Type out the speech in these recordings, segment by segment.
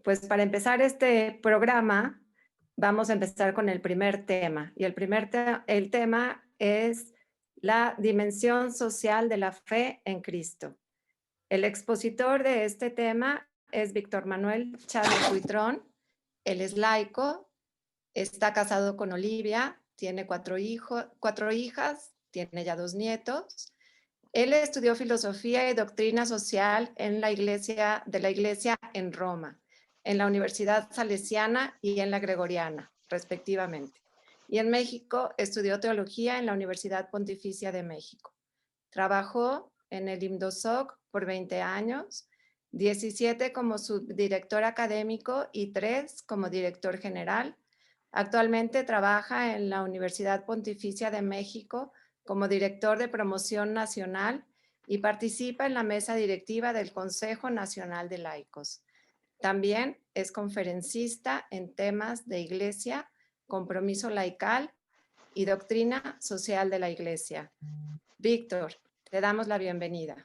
Pues para empezar este programa, vamos a empezar con el primer tema. Y el tema es la dimensión social de la fe en Cristo. El expositor de este tema es Víctor Manuel Chávez Buitrón. Él es laico, está casado con Olivia, tiene cuatro hijas, tiene ya 2 nietos. Él estudió filosofía y doctrina social en la iglesia en Roma, en la Universidad Salesiana y en la Gregoriana, respectivamente. Y en México estudió teología en la Universidad Pontificia de México. Trabajó en el IMDOSOC por 20 años, 17 como subdirector académico y 3 como director general. Actualmente trabaja en la Universidad Pontificia de México como director de promoción nacional y participa en la mesa directiva del Consejo Nacional de Laicos. También es conferencista en temas de iglesia, compromiso laical y doctrina social de la iglesia. Víctor, te damos la bienvenida.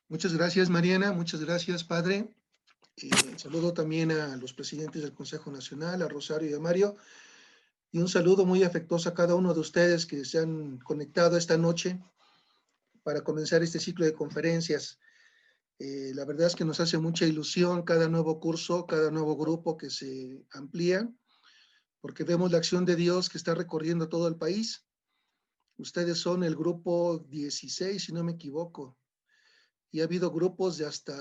Muchas gracias, Mariana. Muchas gracias, padre. Saludo también a los presidentes del Consejo Nacional, a Rosario y a Mario. Y un saludo muy afectuoso a cada uno de ustedes que se han conectado esta noche para comenzar este ciclo de conferencias. La verdad es que nos hace mucha ilusión cada nuevo curso, cada nuevo grupo que se amplía, porque vemos la acción de Dios que está recorriendo todo el país. Ustedes son el grupo 16, si no me equivoco, y ha habido grupos de hasta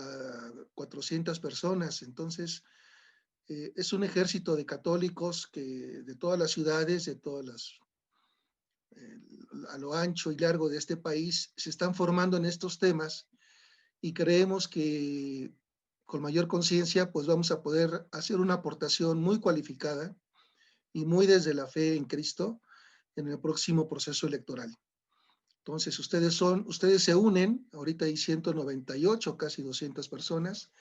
400 personas. Entonces, es un ejército de católicos que de todas las ciudades, de todas las, a lo ancho y largo de este país, se están formando en estos temas y creemos que con mayor conciencia pues vamos a poder hacer una aportación muy cualificada y muy desde la fe en Cristo en el próximo proceso electoral. Entonces, ustedes se unen, ahorita hay 198, casi 200 personas,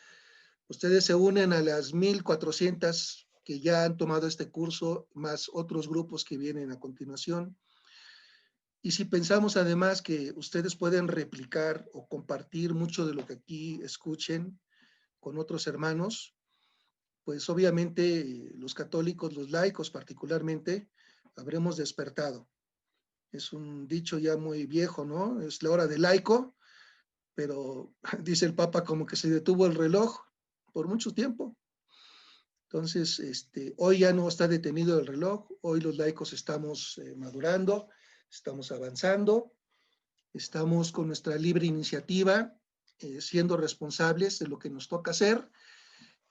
ustedes se unen a las 1,400 que ya han tomado este curso, más otros grupos que vienen a continuación. Y si pensamos además que ustedes pueden replicar o compartir mucho de lo que aquí escuchen con otros hermanos, pues obviamente los católicos, los laicos particularmente, habremos despertado. Es un dicho ya muy viejo, ¿no? Es la hora del laico, pero dice el Papa como que se detuvo el reloj por mucho tiempo. Entonces, hoy ya no está detenido el reloj, hoy los laicos estamos madurando, estamos avanzando, estamos con nuestra libre iniciativa, siendo responsables de lo que nos toca hacer,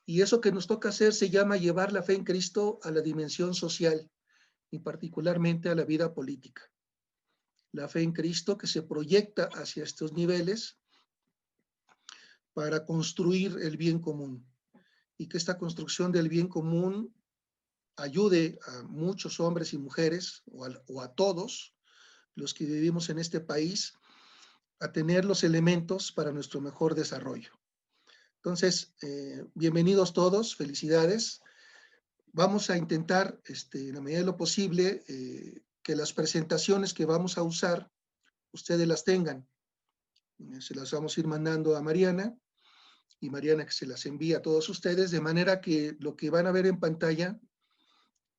y eso que nos toca hacer se llama llevar la fe en Cristo a la dimensión social y particularmente a la vida política. La fe en Cristo que se proyecta hacia estos niveles para construir el bien común, y que esta construcción del bien común ayude a muchos hombres y mujeres, o a todos los que vivimos en este país, a tener los elementos para nuestro mejor desarrollo. Entonces, bienvenidos todos, felicidades. Vamos a intentar, en la medida de lo posible, que las presentaciones que vamos a usar, ustedes las tengan. Se las vamos a ir mandando a Mariana, y Mariana que se las envía a todos ustedes, de manera que lo que van a ver en pantalla,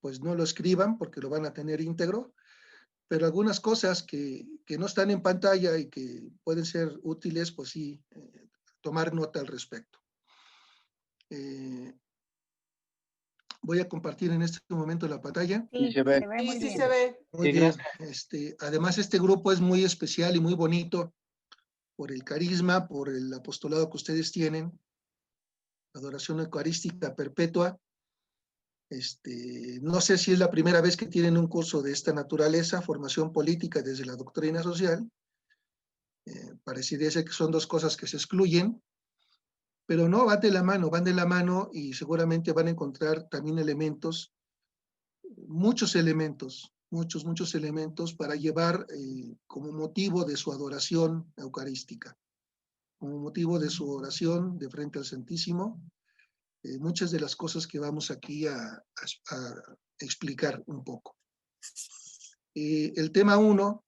pues no lo escriban porque lo van a tener íntegro, pero algunas cosas que no están en pantalla y que pueden ser útiles, pues sí, tomar nota al respecto. Voy a compartir en este momento la pantalla. Sí, se ve. Sí, se ve. Muy bien. Además, este grupo es muy especial y muy bonito por el carisma, por el apostolado que ustedes tienen, adoración eucarística perpetua. No sé si es la primera vez que tienen un curso de esta naturaleza, formación política desde la doctrina social. Parecería ser que son dos cosas que se excluyen, pero no, van de la mano y seguramente van a encontrar también elementos, muchos elementos para llevar como motivo de su adoración eucarística, como motivo de su oración de frente al Santísimo, muchas de las cosas que vamos aquí a explicar un poco. El tema 1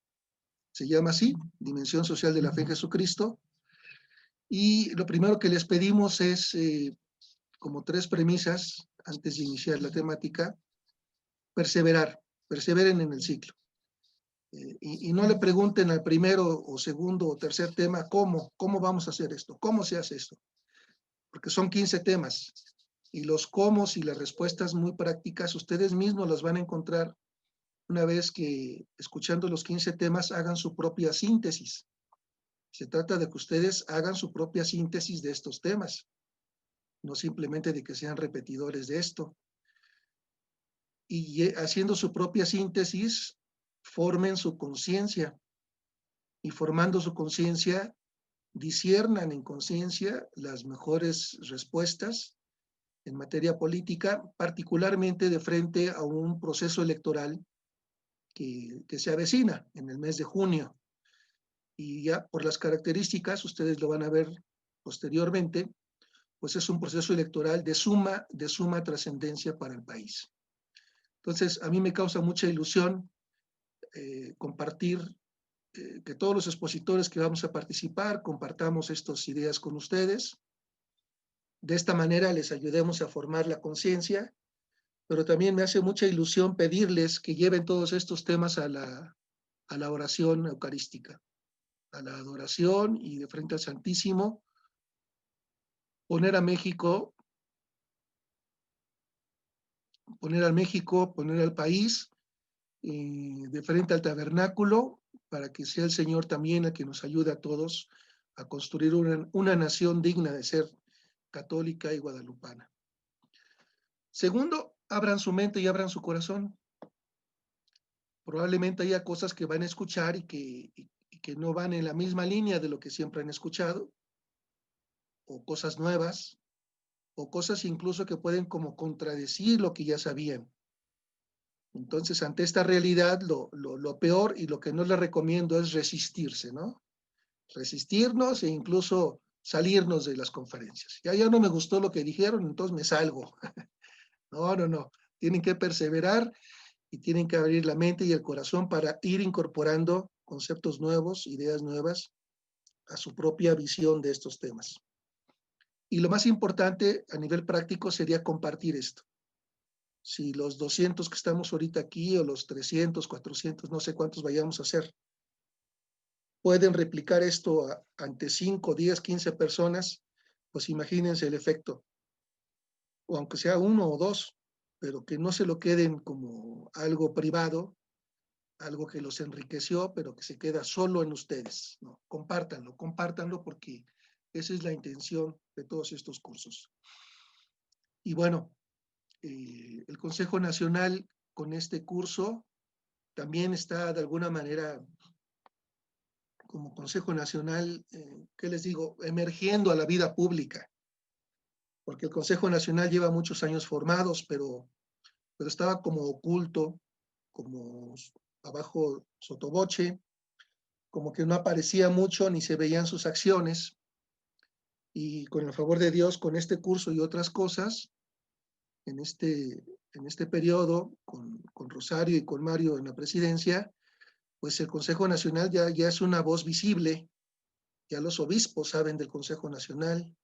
se llama así, Dimensión Social de la Fe en Jesucristo, Y lo primero que les pedimos es, como 3 premisas antes de iniciar la temática: perseverar, perseveren en el ciclo. Y no le pregunten al primero o segundo o tercer tema cómo vamos a hacer esto, cómo se hace esto, porque son 15 temas y los cómo y las respuestas muy prácticas ustedes mismos las van a encontrar una vez que, escuchando los 15 temas, hagan su propia síntesis. Se trata de que ustedes hagan su propia síntesis de estos temas, no simplemente de que sean repetidores de esto. Y haciendo su propia síntesis, formen su conciencia, y formando su conciencia, disciernan en conciencia las mejores respuestas en materia política, particularmente de frente a un proceso electoral que se avecina en el mes de junio. Y ya por las características, ustedes lo van a ver posteriormente, pues es un proceso electoral de suma trascendencia para el país. Entonces, a mí me causa mucha ilusión compartir, que todos los expositores que vamos a participar compartamos estas ideas con ustedes. De esta manera les ayudemos a formar la conciencia, pero también me hace mucha ilusión pedirles que lleven todos estos temas a la oración eucarística, a la adoración, y de frente al Santísimo, poner a México, poner al país de frente al tabernáculo, para que sea el Señor también el que nos ayude a todos a construir una nación digna de ser católica y guadalupana. Segundo, abran su mente y abran su corazón. Probablemente haya cosas que van a escuchar y que no van en la misma línea de lo que siempre han escuchado, o cosas nuevas, o cosas incluso que pueden como contradecir lo que ya sabían. Entonces, ante esta realidad, lo peor y lo que no les recomiendo es resistirse, ¿no? Resistirnos e incluso salirnos de las conferencias. Ya no me gustó lo que dijeron, entonces me salgo. No. Tienen que perseverar y tienen que abrir la mente y el corazón para ir incorporando conceptos nuevos, ideas nuevas a su propia visión de estos temas. Y lo más importante a nivel práctico sería compartir esto. Si los 200 que estamos ahorita aquí, o los 300, 400, no sé cuántos vayamos a hacer, pueden replicar esto ante 5, 10, 15 personas, pues imagínense el efecto. O aunque sea 1 o 2, pero que no se lo queden como algo privado, algo que los enriqueció, pero que se queda solo en ustedes, ¿no? Compártanlo, porque esa es la intención de todos estos cursos. Y bueno, el Consejo Nacional con este curso también está de alguna manera como Consejo Nacional, ¿qué les digo?, emergiendo a la vida pública, porque el Consejo Nacional lleva muchos años formados, pero estaba como oculto, como abajo sotoboche, como que no aparecía mucho ni se veían sus acciones. Y con el favor de Dios, con este curso y otras cosas, en este periodo, con Rosario y con Mario en la presidencia, pues el Consejo Nacional ya es una voz visible. Ya los obispos saben del Consejo Nacional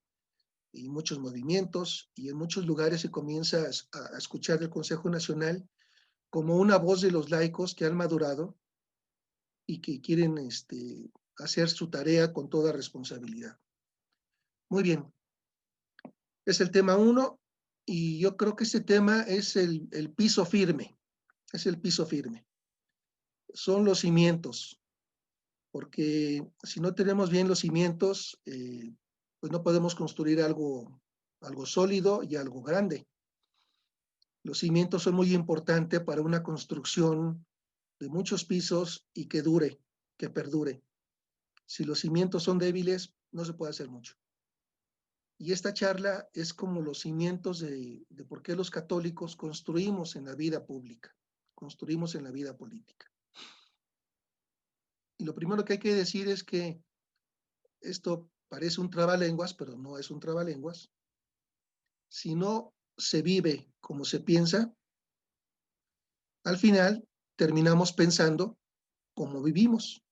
y muchos movimientos, y en muchos lugares se comienza a escuchar el Consejo Nacional como una voz de los laicos que han madurado y que quieren hacer su tarea con toda responsabilidad. Muy bien, es el tema 1, y yo creo que este tema es el piso firme, son los cimientos, porque si no tenemos bien los cimientos, pues no podemos construir algo sólido y algo grande. Los cimientos son muy importantes para una construcción de muchos pisos y que dure, que perdure. Si los cimientos son débiles, no se puede hacer mucho. Y esta charla es como los cimientos de por qué los católicos construimos en la vida pública, construimos en la vida política. Y lo primero que hay que decir es que esto parece un trabalenguas, pero no es un trabalenguas. Si no se vive como se piensa, al final terminamos pensando como vivimos.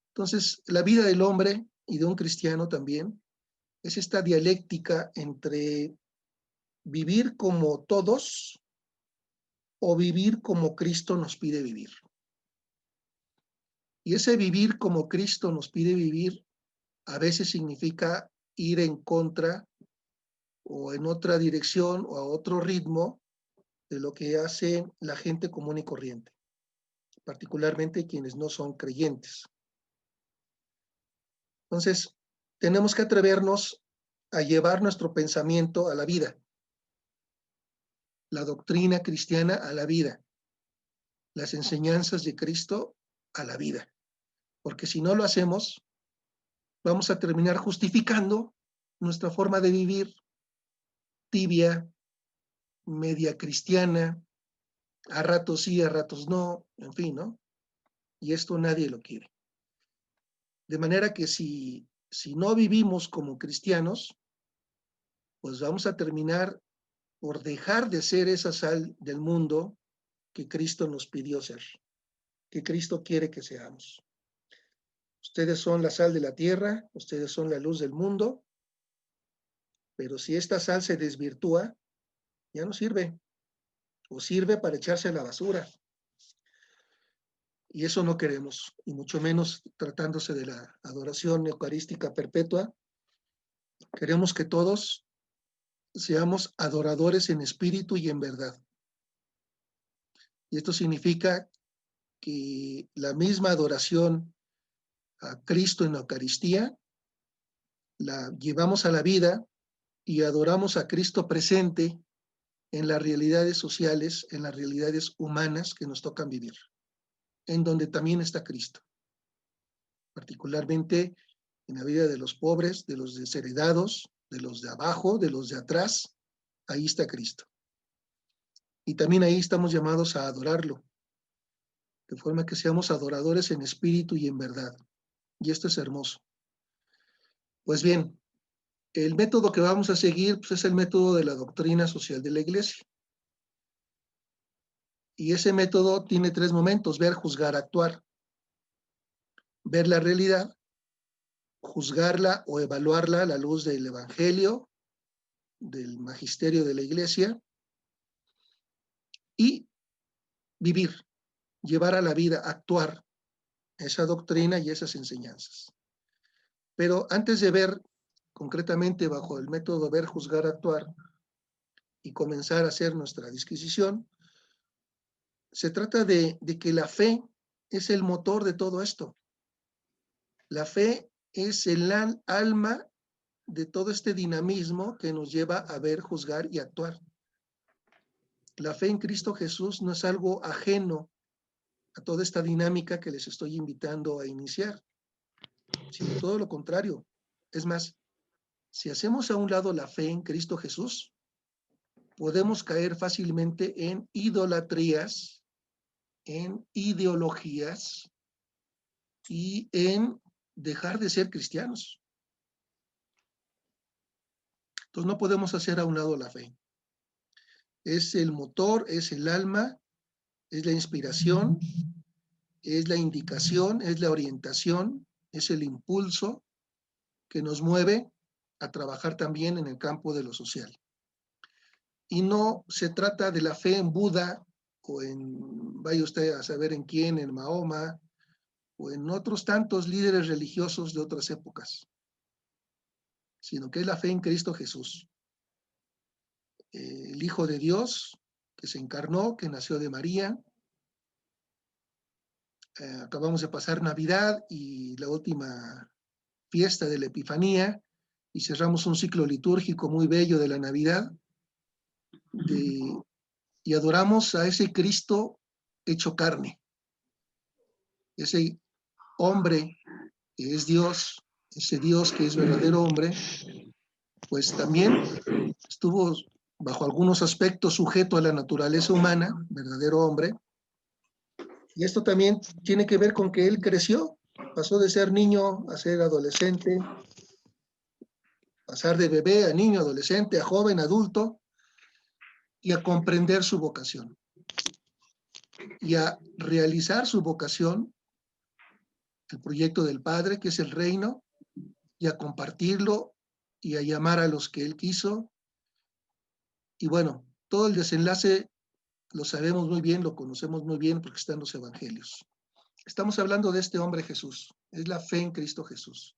Entonces, la vida del hombre y de un cristiano también, es esta dialéctica entre vivir como todos o vivir como Cristo nos pide vivir. Y ese vivir como Cristo nos pide vivir a veces significa ir en contra o en otra dirección o a otro ritmo de lo que hace la gente común y corriente, particularmente quienes no son creyentes. Entonces, tenemos que atrevernos a llevar nuestro pensamiento a la vida, la doctrina cristiana a la vida, las enseñanzas de Cristo a la vida, porque si no lo hacemos, vamos a terminar justificando nuestra forma de vivir tibia, media cristiana, a ratos sí, a ratos no, en fin, ¿no? Y esto nadie lo quiere. De manera que si no vivimos como cristianos, pues vamos a terminar por dejar de ser esa sal del mundo que Cristo nos pidió ser, que Cristo quiere que seamos. Ustedes son la sal de la tierra, ustedes son la luz del mundo, pero si esta sal se desvirtúa, ya no sirve, o sirve para echarse a la basura. Y eso no queremos, y mucho menos tratándose de la adoración eucarística perpetua. Queremos que todos seamos adoradores en espíritu y en verdad. Y esto significa que la misma adoración a Cristo en la Eucaristía la llevamos a la vida y adoramos a Cristo presente en las realidades sociales, en las realidades humanas que nos tocan vivir, en donde también está Cristo, particularmente en la vida de los pobres, de los desheredados, de los de abajo, de los de atrás. Ahí está Cristo. Y también ahí estamos llamados a adorarlo, de forma que seamos adoradores en espíritu y en verdad. Y esto es hermoso. Pues bien, el método que vamos a seguir pues, es el método de la doctrina social de la Iglesia. Y ese método tiene 3 momentos: ver, juzgar, actuar. Ver la realidad, juzgarla o evaluarla a la luz del Evangelio, del magisterio de la Iglesia, y vivir, llevar a la vida, actuar esa doctrina y esas enseñanzas. Pero antes de ver concretamente bajo el método ver, juzgar, actuar y comenzar a hacer nuestra disquisición, se trata de que la fe es el motor de todo esto. La fe es el alma de todo este dinamismo que nos lleva a ver, juzgar y actuar. La fe en Cristo Jesús no es algo ajeno a toda esta dinámica que les estoy invitando a iniciar, sino todo lo contrario. Es más, si hacemos a un lado la fe en Cristo Jesús, podemos caer fácilmente en idolatrías, en ideologías y en dejar de ser cristianos. Entonces no podemos hacer a un lado la fe. Es el motor, es el alma, es la inspiración, es la indicación, es la orientación, es el impulso que nos mueve a trabajar también en el campo de lo social. Y no se trata de la fe en Buda o en, vaya usted a saber en quién, en Mahoma o en otros tantos líderes religiosos de otras épocas, sino que es la fe en Cristo Jesús, el Hijo de Dios que se encarnó, que nació de María. Acabamos de pasar Navidad y la última fiesta de la Epifanía y cerramos un ciclo litúrgico muy bello de la Navidad y adoramos a ese Cristo hecho carne, ese hombre que es Dios, ese Dios que es verdadero hombre, pues también estuvo bajo algunos aspectos sujeto a la naturaleza humana, verdadero hombre, y esto también tiene que ver con que él creció, pasó de ser niño a ser adolescente, pasar de bebé a niño, adolescente, a joven, adulto, y a comprender su vocación, y a realizar su vocación, el proyecto del Padre, que es el reino, y a compartirlo y a llamar a los que Él quiso. Y bueno, todo el desenlace lo sabemos muy bien, lo conocemos muy bien porque está en los evangelios. Estamos hablando de este hombre Jesús, es la fe en Cristo Jesús.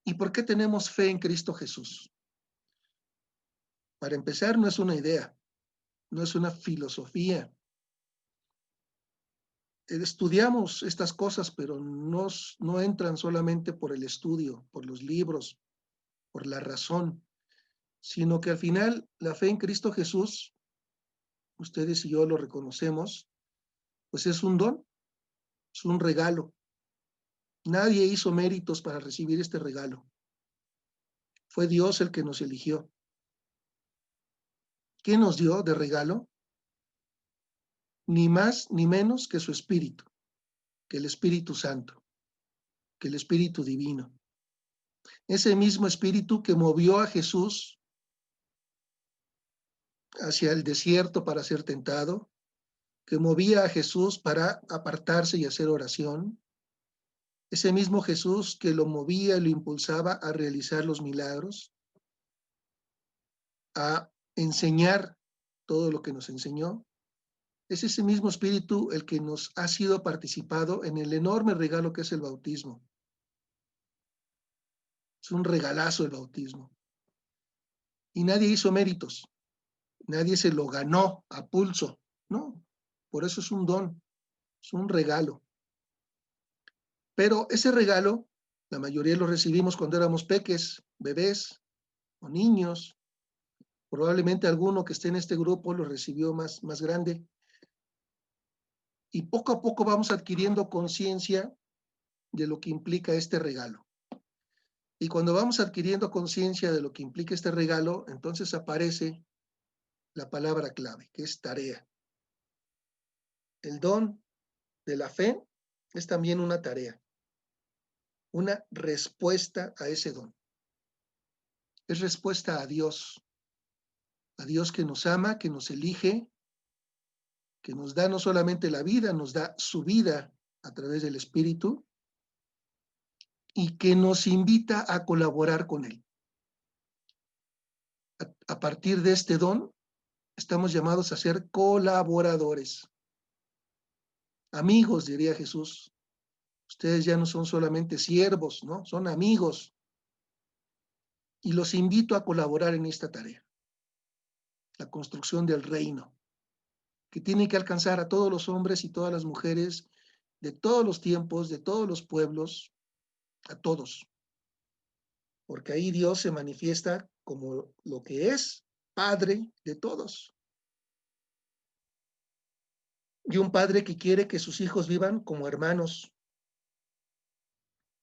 ¿Y por qué tenemos fe en Cristo Jesús? Para empezar, no es una idea, no es una filosofía. Estudiamos estas cosas, pero no entran solamente por el estudio, por los libros, por la razón, sino que al final la fe en Cristo Jesús, ustedes y yo lo reconocemos, pues es un don, es un regalo. Nadie hizo méritos para recibir este regalo. Fue Dios el que nos eligió. ¿Qué nos dio de regalo? Ni más ni menos que su Espíritu, que el Espíritu Santo, que el Espíritu Divino. Ese mismo Espíritu que movió a Jesús hacia el desierto para ser tentado, que movía a Jesús para apartarse y hacer oración, ese mismo Jesús que lo movía y lo impulsaba a realizar los milagros, a enseñar todo lo que nos enseñó, es ese mismo Espíritu el que nos ha sido participado en el enorme regalo que es el bautismo. Es un regalazo el bautismo. Y nadie hizo méritos, nadie se lo ganó a pulso, no, por eso es un don, es un regalo. Pero ese regalo, la mayoría lo recibimos cuando éramos peques, bebés o niños. Probablemente alguno que esté en este grupo lo recibió más grande. Y poco a poco vamos adquiriendo conciencia de lo que implica este regalo. Y cuando vamos adquiriendo conciencia de lo que implica este regalo, entonces aparece la palabra clave, que es tarea. El don de la fe es también una tarea, una respuesta a ese don. Es respuesta a Dios que nos ama, que nos elige, que nos da no solamente la vida, nos da su vida a través del Espíritu y que nos invita a colaborar con Él. A partir de este don, estamos llamados a ser colaboradores. Amigos, diría Jesús. Ustedes ya no son solamente siervos, ¿no? Son amigos. Y los invito a colaborar en esta tarea, la construcción del reino, que tiene que alcanzar a todos los hombres y todas las mujeres de todos los tiempos, de todos los pueblos, a todos. Porque ahí Dios se manifiesta como lo que es Padre de todos. Y un padre que quiere que sus hijos vivan como hermanos.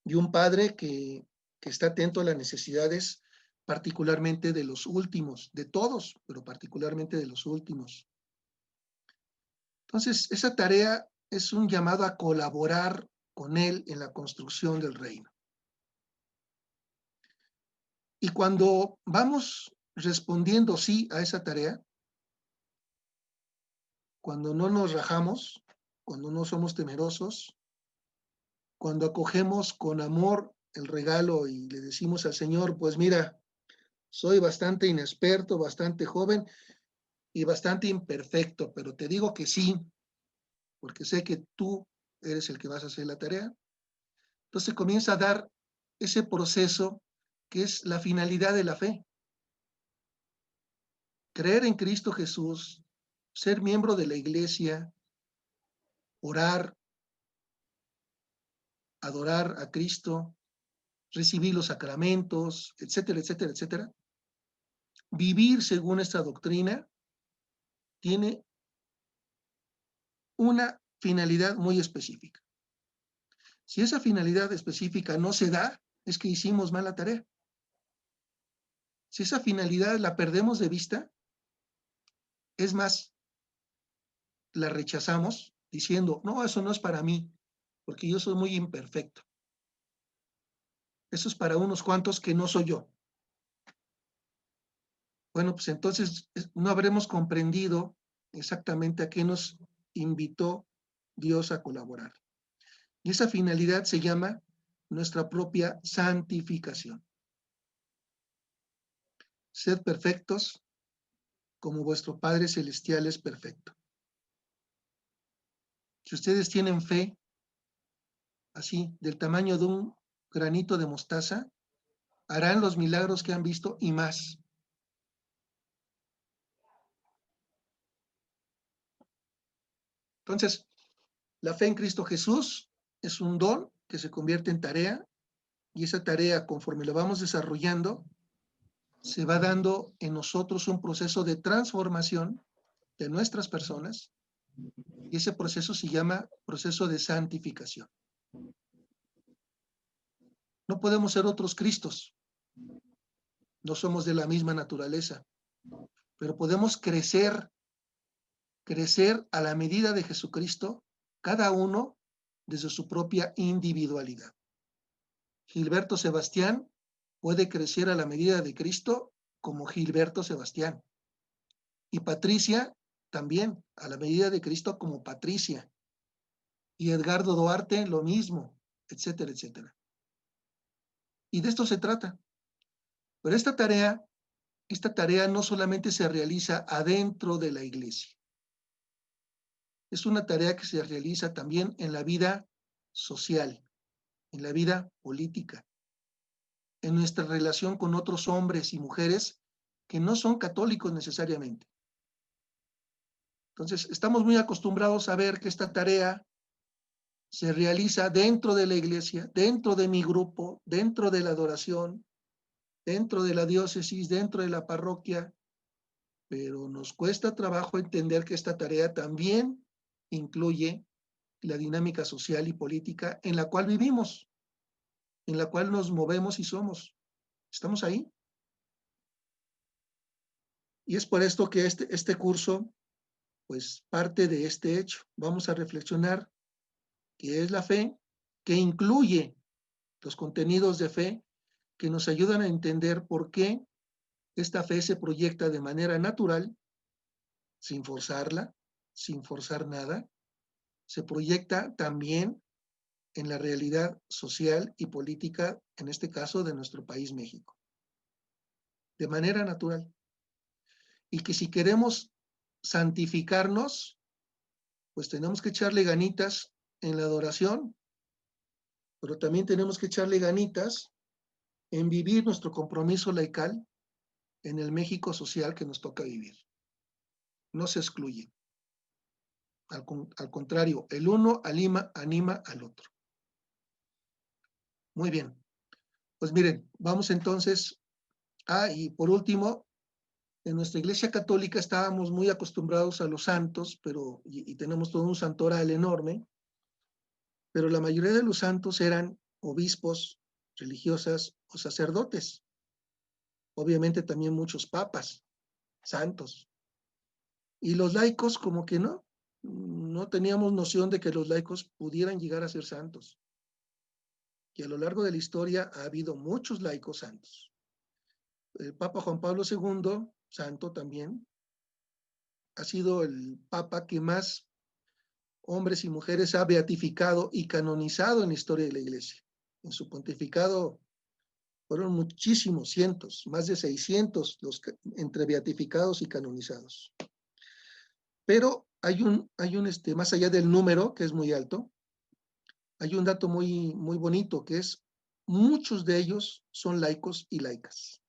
Y un padre que está atento a las necesidades, particularmente de los últimos, de todos, pero particularmente de los últimos. Entonces, esa tarea es un llamado a colaborar con Él en la construcción del reino. Y cuando vamos respondiendo sí a esa tarea, cuando no nos rajamos, cuando no somos temerosos, cuando acogemos con amor el regalo y le decimos al Señor, pues mira, soy bastante inexperto, bastante joven y bastante imperfecto, pero te digo que sí, porque sé que tú eres el que vas a hacer la tarea. Entonces comienza a dar ese proceso que es la finalidad de la fe. Creer en Cristo Jesús, ser miembro de la iglesia, orar, adorar a Cristo, recibir los sacramentos, etcétera, etcétera, etcétera. Vivir según esta doctrina tiene una finalidad muy específica. Si esa finalidad específica no se da, es que hicimos mal la tarea. Si esa finalidad la perdemos de vista, es más, la rechazamos diciendo, no, eso no es para mí, porque yo soy muy imperfecto. Eso es para unos cuantos que no soy yo. Bueno, pues entonces no habremos comprendido exactamente a qué nos invitó Dios a colaborar. Y esa finalidad se llama nuestra propia santificación. Sed perfectos como vuestro Padre Celestial es perfecto. Si ustedes tienen fe, así, del tamaño de un granito de mostaza, harán los milagros que han visto y más. Entonces, la fe en Cristo Jesús es un don que se convierte en tarea, y esa tarea, conforme la vamos desarrollando, se va dando en nosotros un proceso de transformación de nuestras personas, y ese proceso se llama proceso de santificación. No podemos ser otros Cristos, no somos de la misma naturaleza, pero podemos crecer a la medida de Jesucristo, cada uno desde su propia individualidad. Gilberto Sebastián puede crecer a la medida de Cristo como Gilberto Sebastián. Y Patricia también, a la medida de Cristo como Patricia. Y Edgardo Duarte lo mismo, etcétera, etcétera. Y de esto se trata. Pero esta tarea no solamente se realiza adentro de la iglesia. Es una tarea que se realiza también en la vida social, en la vida política, en nuestra relación con otros hombres y mujeres que no son católicos necesariamente. Entonces, estamos muy acostumbrados a ver que esta tarea se realiza dentro de la iglesia, dentro de mi grupo, dentro de la adoración, dentro de la diócesis, dentro de la parroquia, pero nos cuesta trabajo entender que esta tarea también incluye la dinámica social y política en la cual vivimos, en la cual nos movemos y somos. Estamos ahí. Y es por esto que este curso, pues, parte de este hecho. Vamos a reflexionar qué es la fe, que incluye los contenidos de fe que nos ayudan a entender por qué esta fe se proyecta de manera natural, sin forzarla, sin forzar nada. Se proyecta también en la realidad social y política, en este caso de nuestro país, México, de manera natural. Y que si queremos santificarnos, pues tenemos que echarle ganitas en la adoración, pero también tenemos que echarle ganitas en vivir nuestro compromiso laical en el México social que nos toca vivir. No se excluye. Al contrario, el uno anima al otro. Muy bien. Pues miren, vamos entonces y por último, en nuestra iglesia católica estábamos muy acostumbrados a los santos, y tenemos todo un santoral enorme, pero la mayoría de los santos eran obispos, religiosas o sacerdotes. Obviamente también muchos papas, santos. Y los laicos como que no teníamos noción de que los laicos pudieran llegar a ser santos. Y a lo largo de la historia ha habido muchos laicos santos. El Papa Juan Pablo II, santo también, ha sido el papa que más hombres y mujeres ha beatificado y canonizado en la historia de la iglesia. En su pontificado fueron muchísimos, cientos, más de 600 los entre beatificados y canonizados. Pero hay un más allá del número, que es muy alto, hay un dato muy, muy bonito, que es muchos de ellos son laicos y laicas.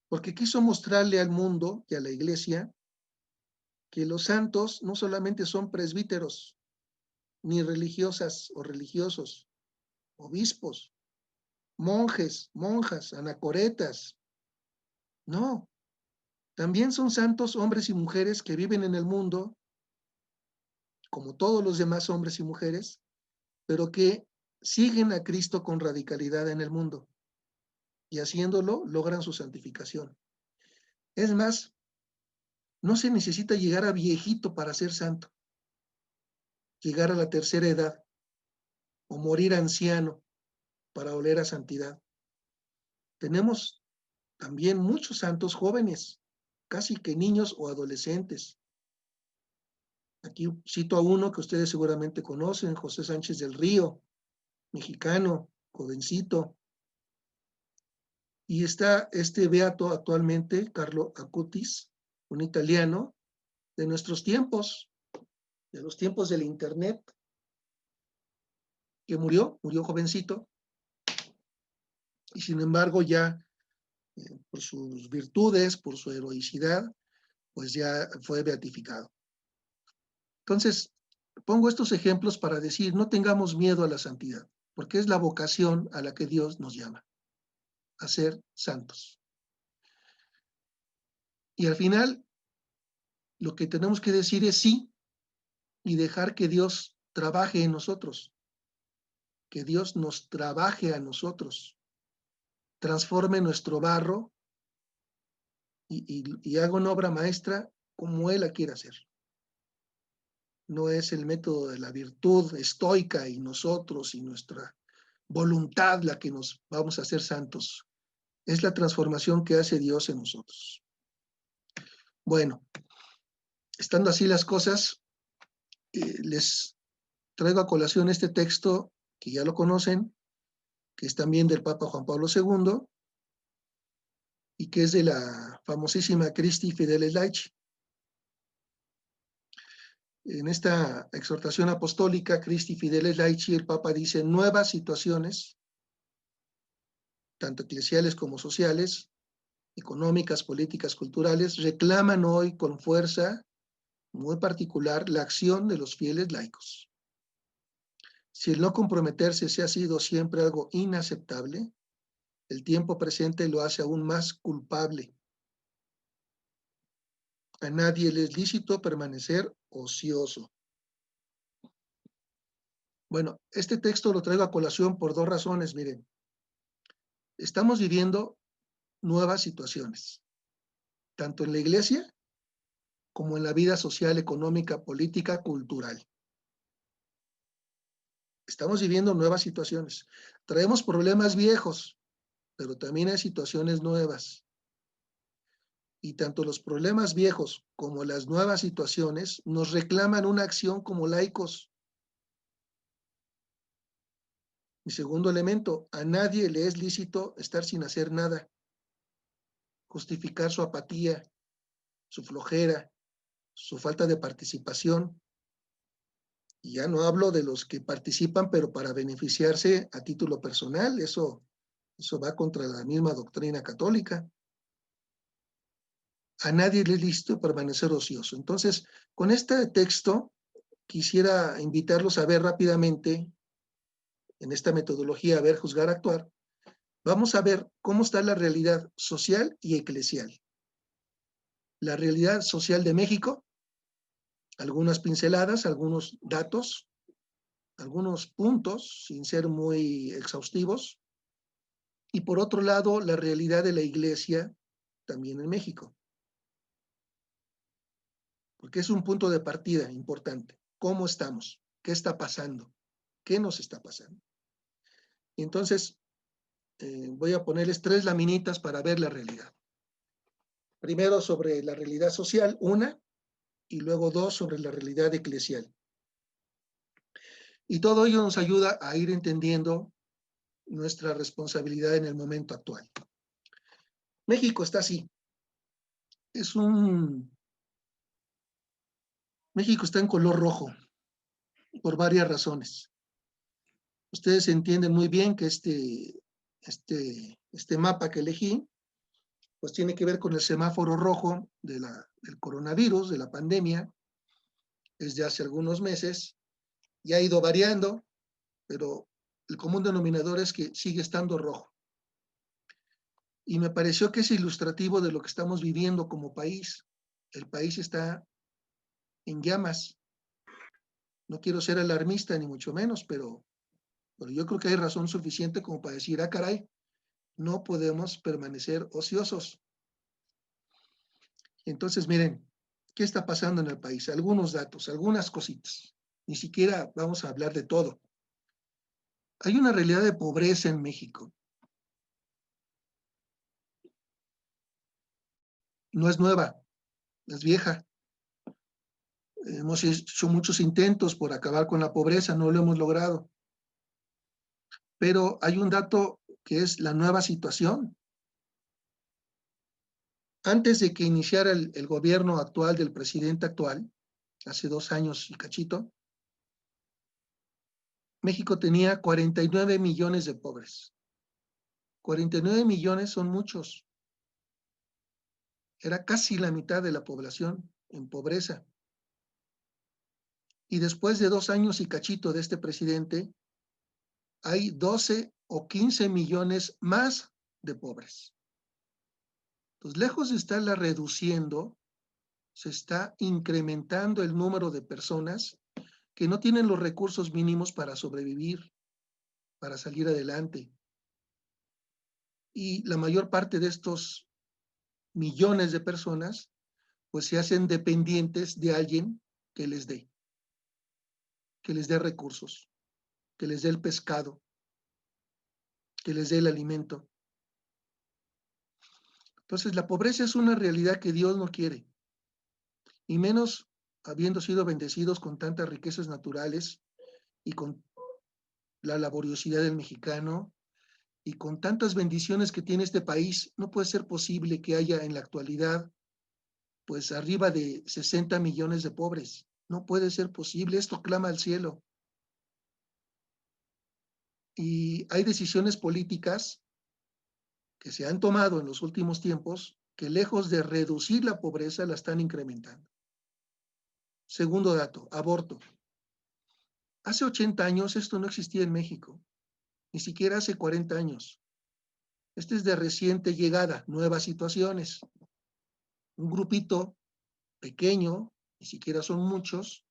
Porque quiso mostrarle al mundo y a la iglesia que los santos no solamente son presbíteros, ni religiosas o religiosos, obispos, monjes, monjas, anacoretas. No, también son santos hombres y mujeres que viven en el mundo, como todos los demás hombres y mujeres, pero que siguen a Cristo con radicalidad en el mundo. Y haciéndolo, logran su santificación. Es más, no se necesita llegar a viejito para ser santo, llegar a la tercera edad o morir anciano para oler a santidad. Tenemos también muchos santos jóvenes, casi que niños o adolescentes. Aquí cito a uno que ustedes seguramente conocen, José Sánchez del Río, mexicano, jovencito. Y está este beato actualmente, Carlo Acutis, un italiano de nuestros tiempos, de los tiempos del Internet, que murió jovencito, y sin embargo ya por sus virtudes, por su heroicidad, pues ya fue beatificado. Entonces, pongo estos ejemplos para decir, no tengamos miedo a la santidad, porque es la vocación a la que Dios nos llama, a ser santos. Y al final, lo que tenemos que decir es sí, y dejar que Dios trabaje en nosotros, que Dios nos trabaje a nosotros, transforme nuestro barro y haga una obra maestra como Él la quiere hacer. No es el método de la virtud estoica y nosotros y nuestra voluntad la que nos vamos a hacer santos. Es la transformación que hace Dios en nosotros. Bueno, estando así las cosas, les traigo a colación este texto que ya lo conocen, que es también del Papa Juan Pablo II y que es de la famosísima Christi Fideles Laici. En esta exhortación apostólica, Christi Fideles Laici, el Papa dice: nuevas situaciones, tanto eclesiales como sociales, económicas, políticas, culturales, reclaman hoy con fuerza muy particular la acción de los fieles laicos. Si el no comprometerse se ha sido siempre algo inaceptable, el tiempo presente lo hace aún más culpable. A nadie le es lícito permanecer ocioso. Bueno, este texto lo traigo a colación por dos razones, miren. Estamos viviendo nuevas situaciones, tanto en la iglesia como en la vida social, económica, política, cultural. Estamos viviendo nuevas situaciones. Traemos problemas viejos, pero también hay situaciones nuevas. Y tanto los problemas viejos como las nuevas situaciones nos reclaman una acción como laicos. Mi segundo elemento: a nadie le es lícito estar sin hacer nada, justificar su apatía, su flojera, su falta de participación. Y ya no hablo de los que participan, pero para beneficiarse a título personal. Eso va contra la misma doctrina católica. A nadie le es lícito permanecer ocioso. Entonces, con este texto quisiera invitarlos a ver rápidamente, en esta metodología Ver, Juzgar, Actuar, vamos a ver cómo está la realidad social y eclesial. La realidad social de México, algunas pinceladas, algunos datos, algunos puntos, sin ser muy exhaustivos. Y por otro lado, la realidad de la iglesia también en México. Porque es un punto de partida importante. ¿Cómo estamos? ¿Qué está pasando? ¿Qué nos está pasando? Y entonces, voy a ponerles 3 laminitas para ver la realidad. Primero sobre la realidad social, una, y luego 2 sobre la realidad eclesial. Y todo ello nos ayuda a ir entendiendo nuestra responsabilidad en el momento actual. México está así. México está en color rojo por varias razones. Ustedes entienden muy bien que este mapa que elegí, pues tiene que ver con el semáforo rojo del coronavirus, de la pandemia, desde hace algunos meses, y ha ido variando, pero el común denominador es que sigue estando rojo. Y me pareció que es ilustrativo de lo que estamos viviendo como país. El país está en llamas. No quiero ser alarmista, ni mucho menos, pero yo creo que hay razón suficiente como para decir: ah, caray, no podemos permanecer ociosos. Entonces, miren, ¿qué está pasando en el país? Algunos datos, algunas cositas. Ni siquiera vamos a hablar de todo. Hay una realidad de pobreza en México. No es nueva, es vieja. Hemos hecho muchos intentos por acabar con la pobreza, no lo hemos logrado. Pero hay un dato que es la nueva situación. Antes de que iniciara el gobierno actual del presidente actual, hace 2 años y cachito, México tenía 49 millones de pobres. 49 millones son muchos. Era casi la mitad de la población en pobreza. Y después de 2 años y cachito de este presidente, hay 12 o 15 millones más de pobres. Entonces, lejos de estarla reduciendo, se está incrementando el número de personas que no tienen los recursos mínimos para sobrevivir, para salir adelante. Y la mayor parte de estos millones de personas, pues se hacen dependientes de alguien que les dé recursos, que les dé el pescado, que les dé el alimento. Entonces, la pobreza es una realidad que Dios no quiere, y menos habiendo sido bendecidos con tantas riquezas naturales y con la laboriosidad del mexicano y con tantas bendiciones que tiene este país. No puede ser posible que haya en la actualidad pues arriba de 60 millones de pobres. No puede ser posible, esto clama al cielo. Y hay decisiones políticas que se han tomado en los últimos tiempos que lejos de reducir la pobreza la están incrementando. Segundo dato, aborto. Hace 80 años esto no existía en México, ni siquiera hace 40 años. Este es de reciente llegada, nuevas situaciones. Un grupito pequeño, ni siquiera son muchos,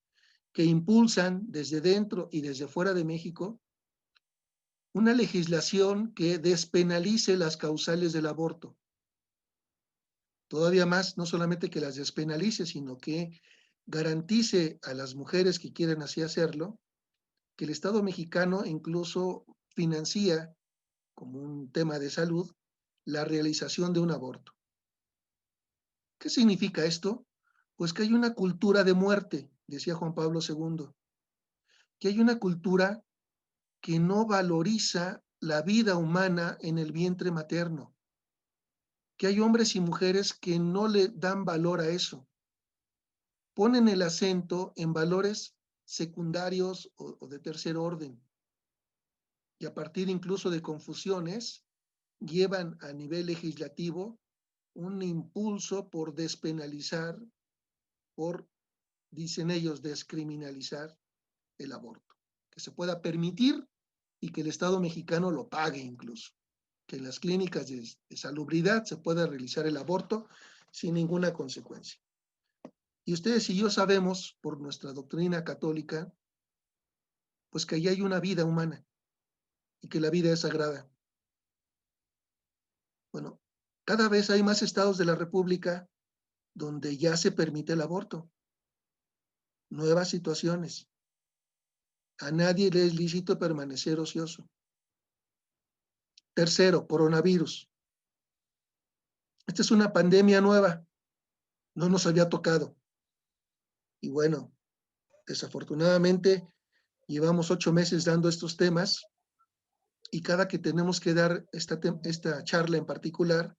que impulsan desde dentro y desde fuera de México una legislación que despenalice las causales del aborto. Todavía más, no solamente que las despenalice, sino que garantice a las mujeres que quieren así hacerlo, que el Estado mexicano incluso financia, como un tema de salud, la realización de un aborto. ¿Qué significa esto? Pues que hay una cultura de muerte, decía Juan Pablo II, que hay una cultura que no valoriza la vida humana en el vientre materno, que hay hombres y mujeres que no le dan valor a eso, ponen el acento en valores secundarios o de tercer orden, y a partir incluso de confusiones, llevan a nivel legislativo un impulso por despenalizar, por, dicen ellos, descriminalizar el aborto, que se pueda permitir y que el Estado mexicano lo pague incluso, que en las clínicas de salubridad se pueda realizar el aborto sin ninguna consecuencia. Y ustedes y yo sabemos, por nuestra doctrina católica, pues que allí hay una vida humana y que la vida es sagrada. Bueno, cada vez hay más estados de la República donde ya se permite el aborto. Nuevas situaciones. A nadie le es lícito permanecer ocioso. Tercero, coronavirus. Esta es una pandemia nueva. No nos había tocado. Y bueno, desafortunadamente llevamos 8 meses dando estos temas y cada que tenemos que dar esta charla en particular,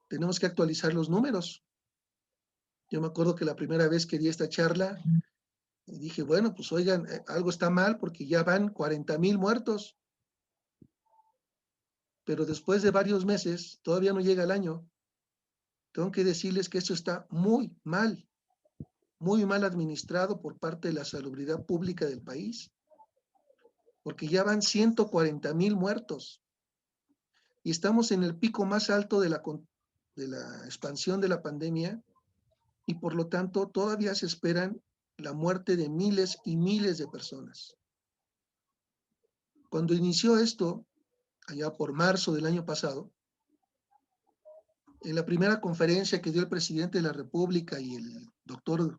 tenemos que actualizar los números. Yo me acuerdo que la primera vez que di esta charla, dije, bueno, pues oigan, algo está mal porque ya van 40,000 muertos. Pero después de varios meses, todavía no llega el año, tengo que decirles que esto está muy mal administrado por parte de la salubridad pública del país, porque ya van 140,000 muertos y estamos en el pico más alto de la expansión de la pandemia y por lo tanto todavía se esperan la muerte de miles y miles de personas. Cuando inició esto, allá por marzo del año pasado, en la primera conferencia que dio el presidente de la República y el doctor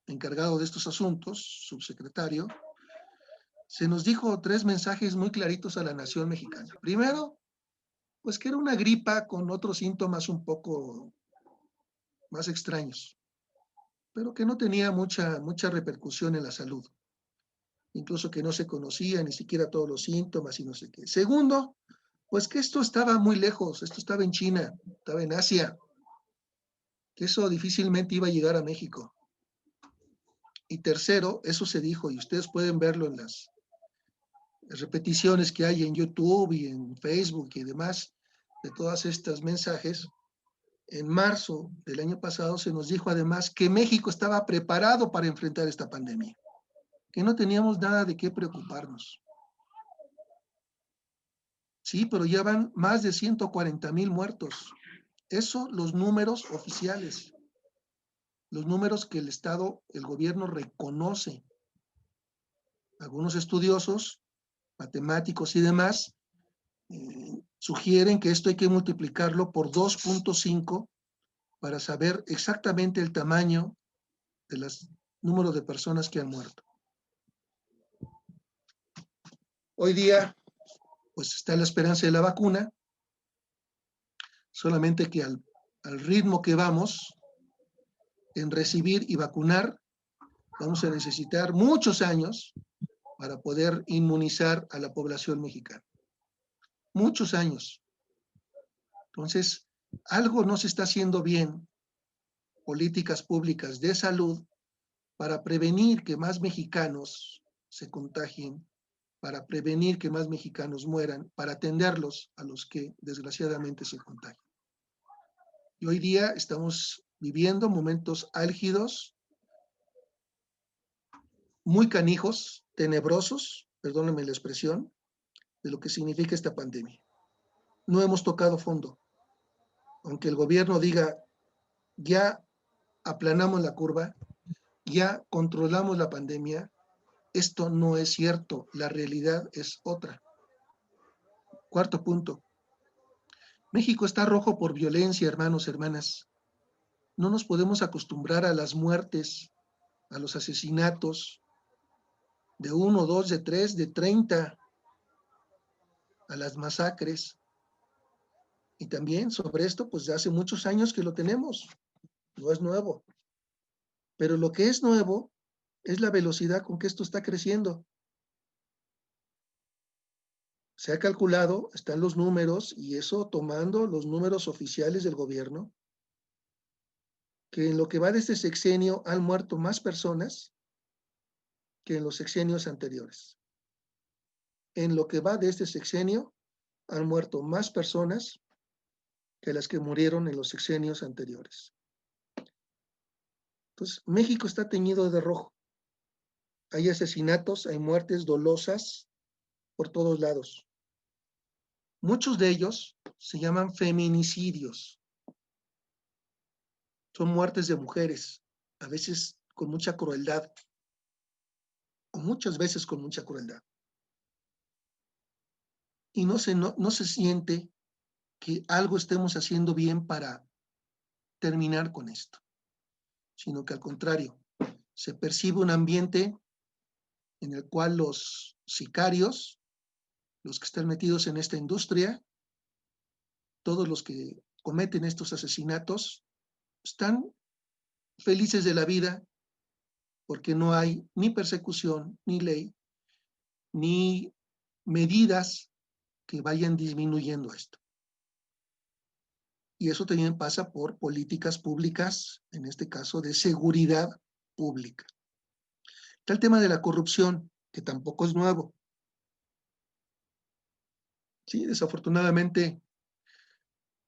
encargado de estos asuntos, subsecretario, se nos dijo 3 mensajes muy claritos a la nación mexicana. Primero, pues que era una gripa con otros síntomas un poco más extraños, pero que no tenía mucha repercusión en la salud. incluso que no se conocía ni siquiera todos los síntomas y no sé qué. Segundo, pues que esto estaba muy lejos, esto estaba en China, estaba en Asia, que eso difícilmente iba a llegar a México. Y tercero, eso se dijo, y ustedes pueden verlo en las repeticiones que hay en YouTube y en Facebook y demás, de todas estas mensajes. En marzo del año pasado se nos dijo además que México estaba preparado para enfrentar esta pandemia, que no teníamos nada de qué preocuparnos. Sí, pero ya van más de 140,000 muertos. Eso, los números oficiales, los números que el Estado, el gobierno reconoce. Algunos estudiosos, matemáticos y demás, sugieren que esto hay que multiplicarlo por 2.5 para saber exactamente el tamaño del número de personas que han muerto. Hoy día, pues está la esperanza de la vacuna, solamente que al ritmo que vamos en recibir y vacunar, vamos a necesitar muchos años para poder inmunizar a la población mexicana. Muchos años. Entonces, algo no se está haciendo bien, políticas públicas de salud, para prevenir que más mexicanos se contagien, para prevenir que más mexicanos mueran, para atenderlos a los que desgraciadamente se contagian. Y hoy día estamos viviendo momentos álgidos, muy canijos, tenebrosos, perdónenme la expresión, de lo que significa esta pandemia. No hemos tocado fondo. Aunque el gobierno diga, ya aplanamos la curva, ya controlamos la pandemia, esto no es cierto, la realidad es otra. Cuarto punto. México está rojo por violencia, hermanos, hermanas. No nos podemos acostumbrar a las muertes, a los asesinatos de 1, 2, de 3, de 30, a las masacres. Y también sobre esto, pues de hace muchos años que lo tenemos, no es nuevo. Pero lo que es nuevo es la velocidad con que esto está creciendo. Se ha calculado, están los números, y eso tomando los números oficiales del gobierno, que en lo que va de este sexenio han muerto más personas que en los sexenios anteriores. En lo que va de este sexenio han muerto más personas que las que murieron en los sexenios anteriores. Entonces, México está teñido de rojo. Hay asesinatos, hay muertes dolosas por todos lados. Muchos de ellos se llaman feminicidios. Son muertes de mujeres, a veces con mucha crueldad, o muchas veces con mucha crueldad. Y no se siente que algo estemos haciendo bien para terminar con esto, sino que al contrario, se percibe un ambiente en el cual los sicarios, los que están metidos en esta industria, todos los que cometen estos asesinatos, están felices de la vida porque no hay ni persecución, ni ley, ni medidas que vayan disminuyendo esto. Y eso también pasa por políticas públicas, en este caso de seguridad pública. Está el tema de la corrupción, que tampoco es nuevo. Sí, desafortunadamente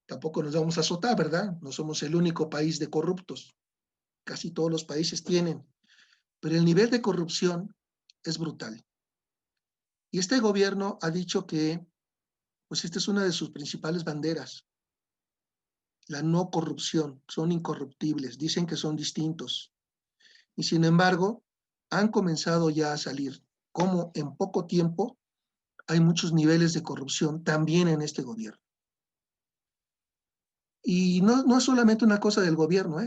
tampoco nos vamos a azotar, ¿verdad? No somos el único país de corruptos. Casi todos los países tienen. Pero el nivel de corrupción es brutal. Y este gobierno ha dicho que, pues esta es una de sus principales banderas, la no corrupción, son incorruptibles, dicen que son distintos. Y sin embargo, han comenzado ya a salir, como en poco tiempo hay muchos niveles de corrupción también en este gobierno. Y no es solamente una cosa del gobierno,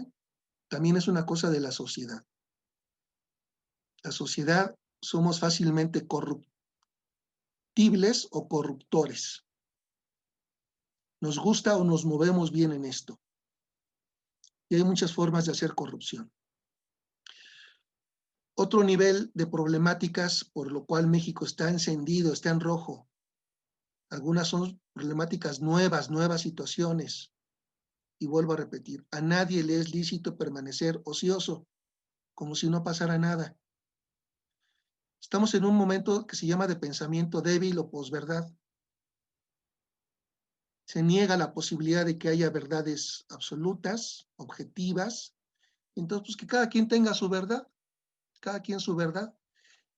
también es una cosa de la sociedad. La sociedad somos fácilmente corruptibles o corruptores. Nos gusta o nos movemos bien en esto. Y hay muchas formas de hacer corrupción. Otro nivel de problemáticas por lo cual México está encendido, está en rojo. Algunas son problemáticas nuevas, nuevas situaciones. Y vuelvo a repetir, a nadie le es lícito permanecer ocioso, como si no pasara nada. Estamos en un momento que se llama de pensamiento débil o posverdad. Se niega la posibilidad de que haya verdades absolutas, objetivas. Entonces, pues que cada quien tenga su verdad, cada quien su verdad,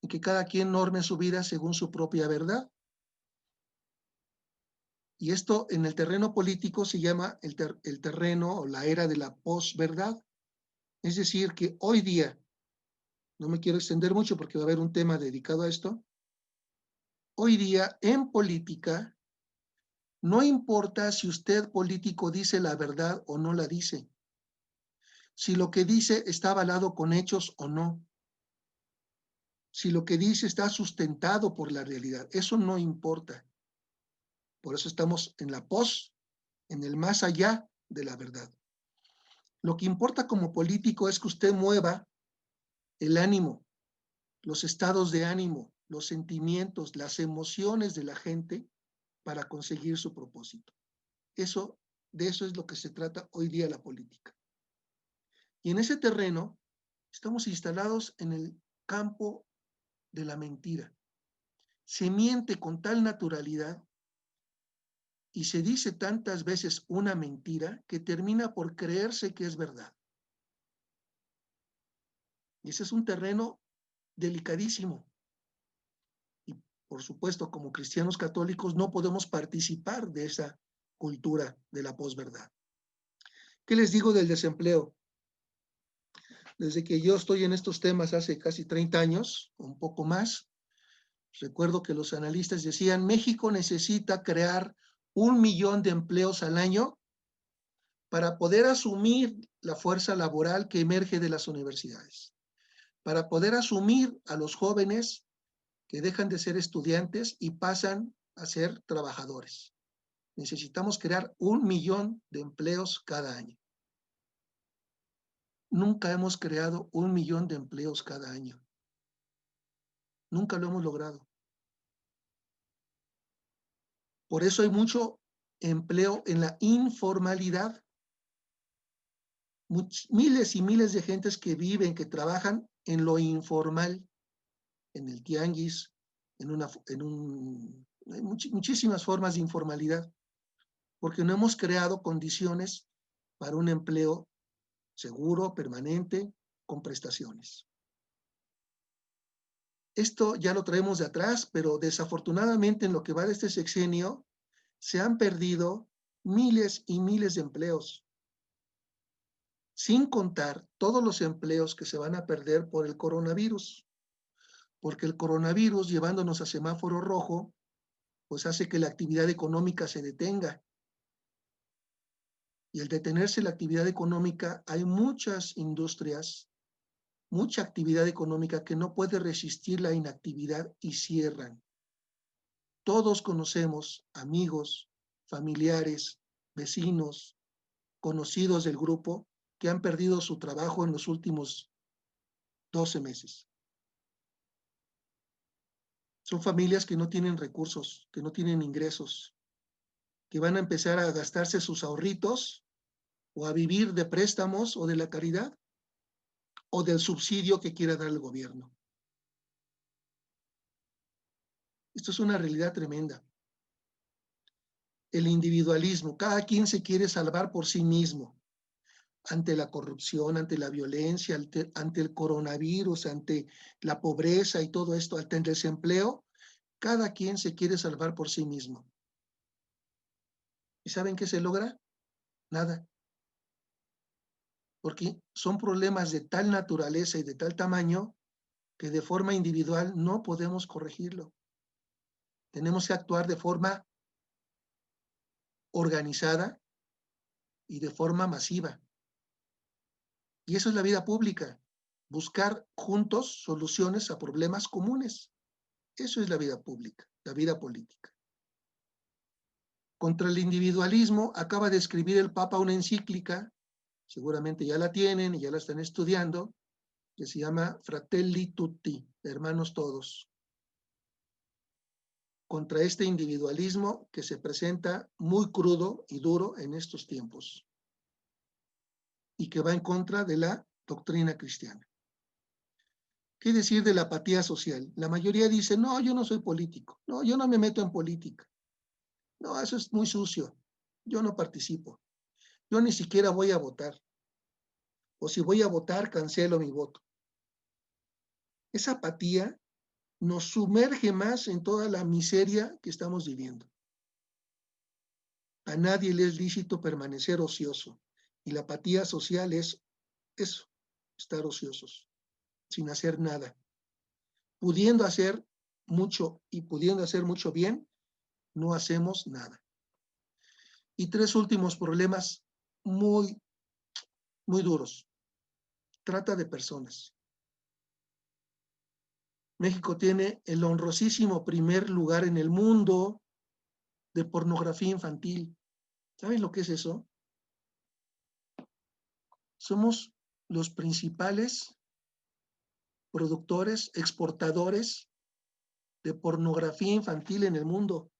y que cada quien norme su vida según su propia verdad. Y esto en el terreno político se llama el terreno o la era de la posverdad. Es decir, que hoy día, no me quiero extender mucho porque va a haber un tema dedicado a esto, hoy día en política no importa si usted político dice la verdad o no la dice, si lo que dice está avalado con hechos o no, si lo que dice está sustentado por la realidad, eso no importa. Por eso estamos en la pos, en el más allá de la verdad. Lo que importa como político es que usted mueva el ánimo, los estados de ánimo, los sentimientos, las emociones de la gente para conseguir su propósito. De eso es lo que se trata hoy día la política. Y en ese terreno estamos instalados en el campo de la mentira. Se miente con tal naturalidad y se dice tantas veces una mentira que termina por creerse que es verdad. Y ese es un terreno delicadísimo. Y por supuesto, como cristianos católicos no podemos participar de esa cultura de la posverdad. ¿Qué les digo del desempleo? Desde que yo estoy en estos temas hace casi 30 años, o un poco más, recuerdo que los analistas decían, México necesita crear 1 millón de empleos al año para poder asumir la fuerza laboral que emerge de las universidades, para poder asumir a los jóvenes que dejan de ser estudiantes y pasan a ser trabajadores. Necesitamos crear 1 millón de empleos cada año. Nunca hemos creado 1 millón de empleos cada año. Nunca lo hemos logrado. Por eso hay mucho empleo en la informalidad. Miles y miles de gentes que viven, que trabajan en lo informal, en el tianguis, hay muchísimas formas de informalidad, porque no hemos creado condiciones para un empleo seguro, permanente, con prestaciones. Esto ya lo traemos de atrás, pero desafortunadamente en lo que va de este sexenio se han perdido miles y miles de empleos, sin contar todos los empleos que se van a perder por el coronavirus, porque el coronavirus, llevándonos a semáforo rojo, pues hace que la actividad económica se detenga. Y al detenerse la actividad económica, hay muchas industrias, mucha actividad económica que no puede resistir la inactividad y cierran. Todos conocemos amigos, familiares, vecinos, conocidos del grupo que han perdido su trabajo en los últimos 12 meses. Son familias que no tienen recursos, que no tienen ingresos, que van a empezar a gastarse sus ahorritos o a vivir de préstamos o de la caridad o del subsidio que quiera dar el gobierno. Esto es una realidad tremenda. El individualismo, cada quien se quiere salvar por sí mismo ante la corrupción, ante la violencia, ante el coronavirus, ante la pobreza y todo esto, ante el desempleo, cada quien se quiere salvar por sí mismo. ¿Y saben qué se logra? Nada. Porque son problemas de tal naturaleza y de tal tamaño que de forma individual no podemos corregirlo. Tenemos que actuar de forma organizada y de forma masiva. Y eso es la vida pública, buscar juntos soluciones a problemas comunes. Eso es la vida pública, la vida política. Contra el individualismo acaba de escribir el Papa una encíclica, seguramente ya la tienen y ya la están estudiando, que se llama Fratelli Tutti, hermanos todos, contra este individualismo que se presenta muy crudo y duro en estos tiempos y que va en contra de la doctrina cristiana. ¿Qué decir de la apatía social? La mayoría dice, no, yo no soy político, no, yo no me meto en política, no, eso es muy sucio, yo no participo, yo ni siquiera voy a votar, o si voy a votar, cancelo mi voto. Esa apatía nos sumerge más en toda la miseria que estamos viviendo. A nadie le es lícito permanecer ocioso, y la apatía social es eso, estar ociosos, sin hacer nada. Pudiendo hacer mucho y pudiendo hacer mucho bien, no hacemos nada. Y tres últimos problemas muy, muy duros. Trata de personas. México tiene el honrosísimo primer lugar en el mundo de pornografía infantil. ¿Saben lo que es eso? Somos los principales productores, exportadores de pornografía infantil en el mundo.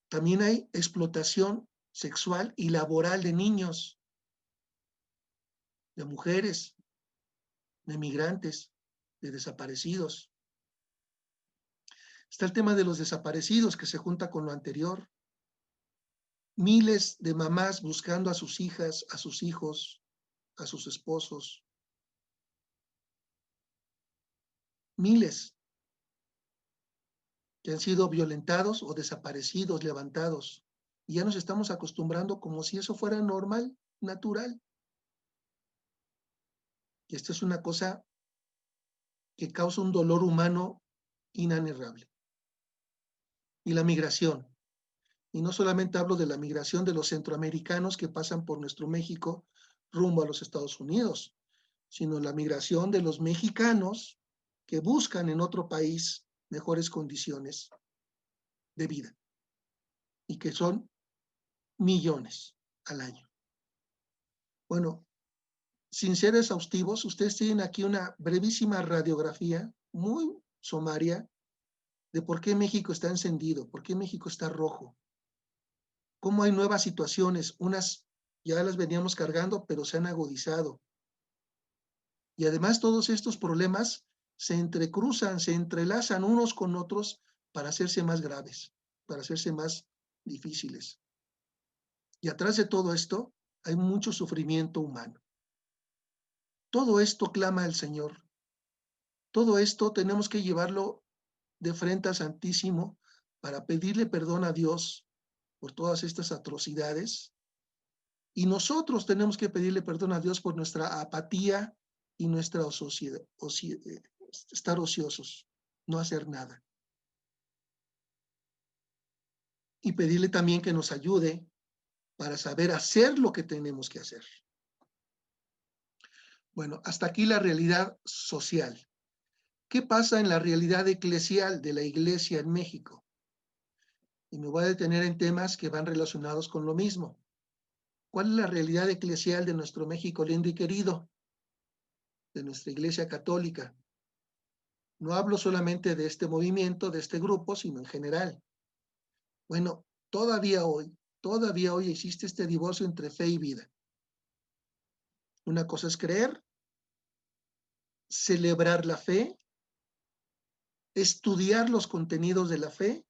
También hay explotación sexual y laboral de niños, de mujeres, de migrantes, de desaparecidos. Está el tema de los desaparecidos que se junta con lo anterior. Miles de mamás buscando a sus hijas, a sus hijos, a sus esposos. Miles que han sido violentados o desaparecidos, levantados. Y ya nos estamos acostumbrando como si eso fuera normal, natural. Y esto es una cosa que causa un dolor humano inanarrable. Y la migración. Y no solamente hablo de la migración de los centroamericanos que pasan por nuestro México rumbo a los Estados Unidos, sino la migración de los mexicanos que buscan en otro país mejores condiciones de vida y que son millones al año. Bueno, sin ser exhaustivos, ustedes tienen aquí una brevísima radiografía muy sumaria de por qué México está encendido, por qué México está rojo, cómo hay nuevas situaciones, unas ya las veníamos cargando, pero se han agudizado. Y además todos estos problemas se entrecruzan, se entrelazan unos con otros para hacerse más graves, para hacerse más difíciles. Y atrás de todo esto hay mucho sufrimiento humano. Todo esto clama al Señor. Todo esto tenemos que llevarlo de frente al Santísimo para pedirle perdón a Dios por todas estas atrocidades. Y nosotros tenemos que pedirle perdón a Dios por nuestra apatía y nuestra estar ociosos, no hacer nada. Y pedirle también que nos ayude para saber hacer lo que tenemos que hacer. Bueno, hasta aquí la realidad social. ¿Qué pasa en la realidad eclesial de la iglesia en México? Y me voy a detener en temas que van relacionados con lo mismo. ¿Cuál es la realidad eclesial de nuestro México lindo y querido? De nuestra iglesia católica. No hablo solamente de este movimiento, de este grupo, sino en general. Bueno, todavía hoy existe este divorcio entre fe y vida. Una cosa es creer, celebrar la fe, estudiar los contenidos de la fe,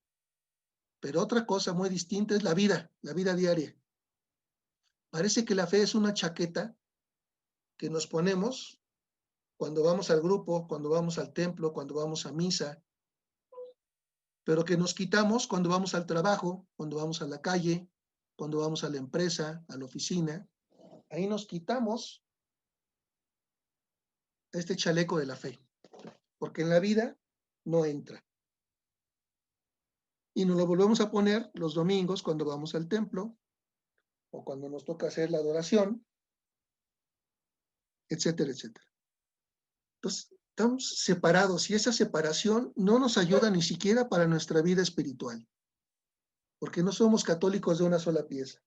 pero otra cosa muy distinta es la vida diaria. Parece que la fe es una chaqueta que nos ponemos cuando vamos al grupo, cuando vamos al templo, cuando vamos a misa, pero que nos quitamos cuando vamos al trabajo, cuando vamos a la calle, cuando vamos a la empresa, a la oficina. Ahí nos quitamos este chaleco de la fe, porque en la vida no entra. Y nos lo volvemos a poner los domingos cuando vamos al templo o cuando nos toca hacer la adoración, etcétera, etcétera. Entonces, estamos separados y esa separación no nos ayuda ni siquiera para nuestra vida espiritual, porque no somos católicos de una sola pieza.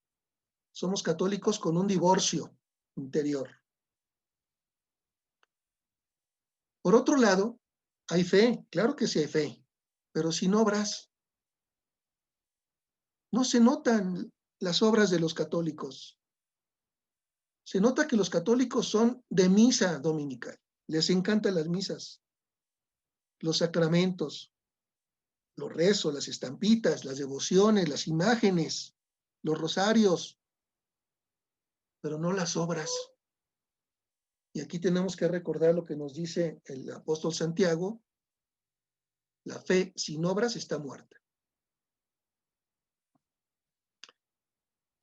Somos católicos con un divorcio interior. Por otro lado, hay fe, claro que sí hay fe, pero sin obras. No se notan las obras de los católicos. Se nota que los católicos son de misa dominical. Les encantan las misas, los sacramentos, los rezos, las estampitas, las devociones, las imágenes, los rosarios, pero no las obras. Y aquí tenemos que recordar lo que nos dice el apóstol Santiago: la fe sin obras está muerta.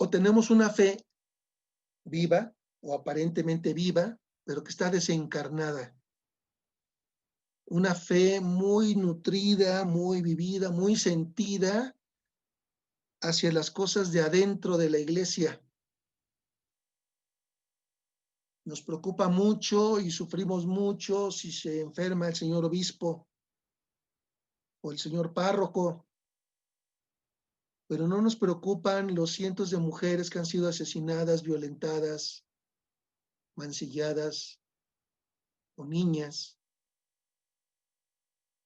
O tenemos una fe viva o aparentemente viva, pero que está desencarnada. Una fe muy nutrida, muy vivida, muy sentida hacia las cosas de adentro de la iglesia. Nos preocupa mucho y sufrimos mucho si se enferma el señor obispo o el señor párroco, pero no nos preocupan los cientos de mujeres que han sido asesinadas, violentadas, mancilladas, o niñas.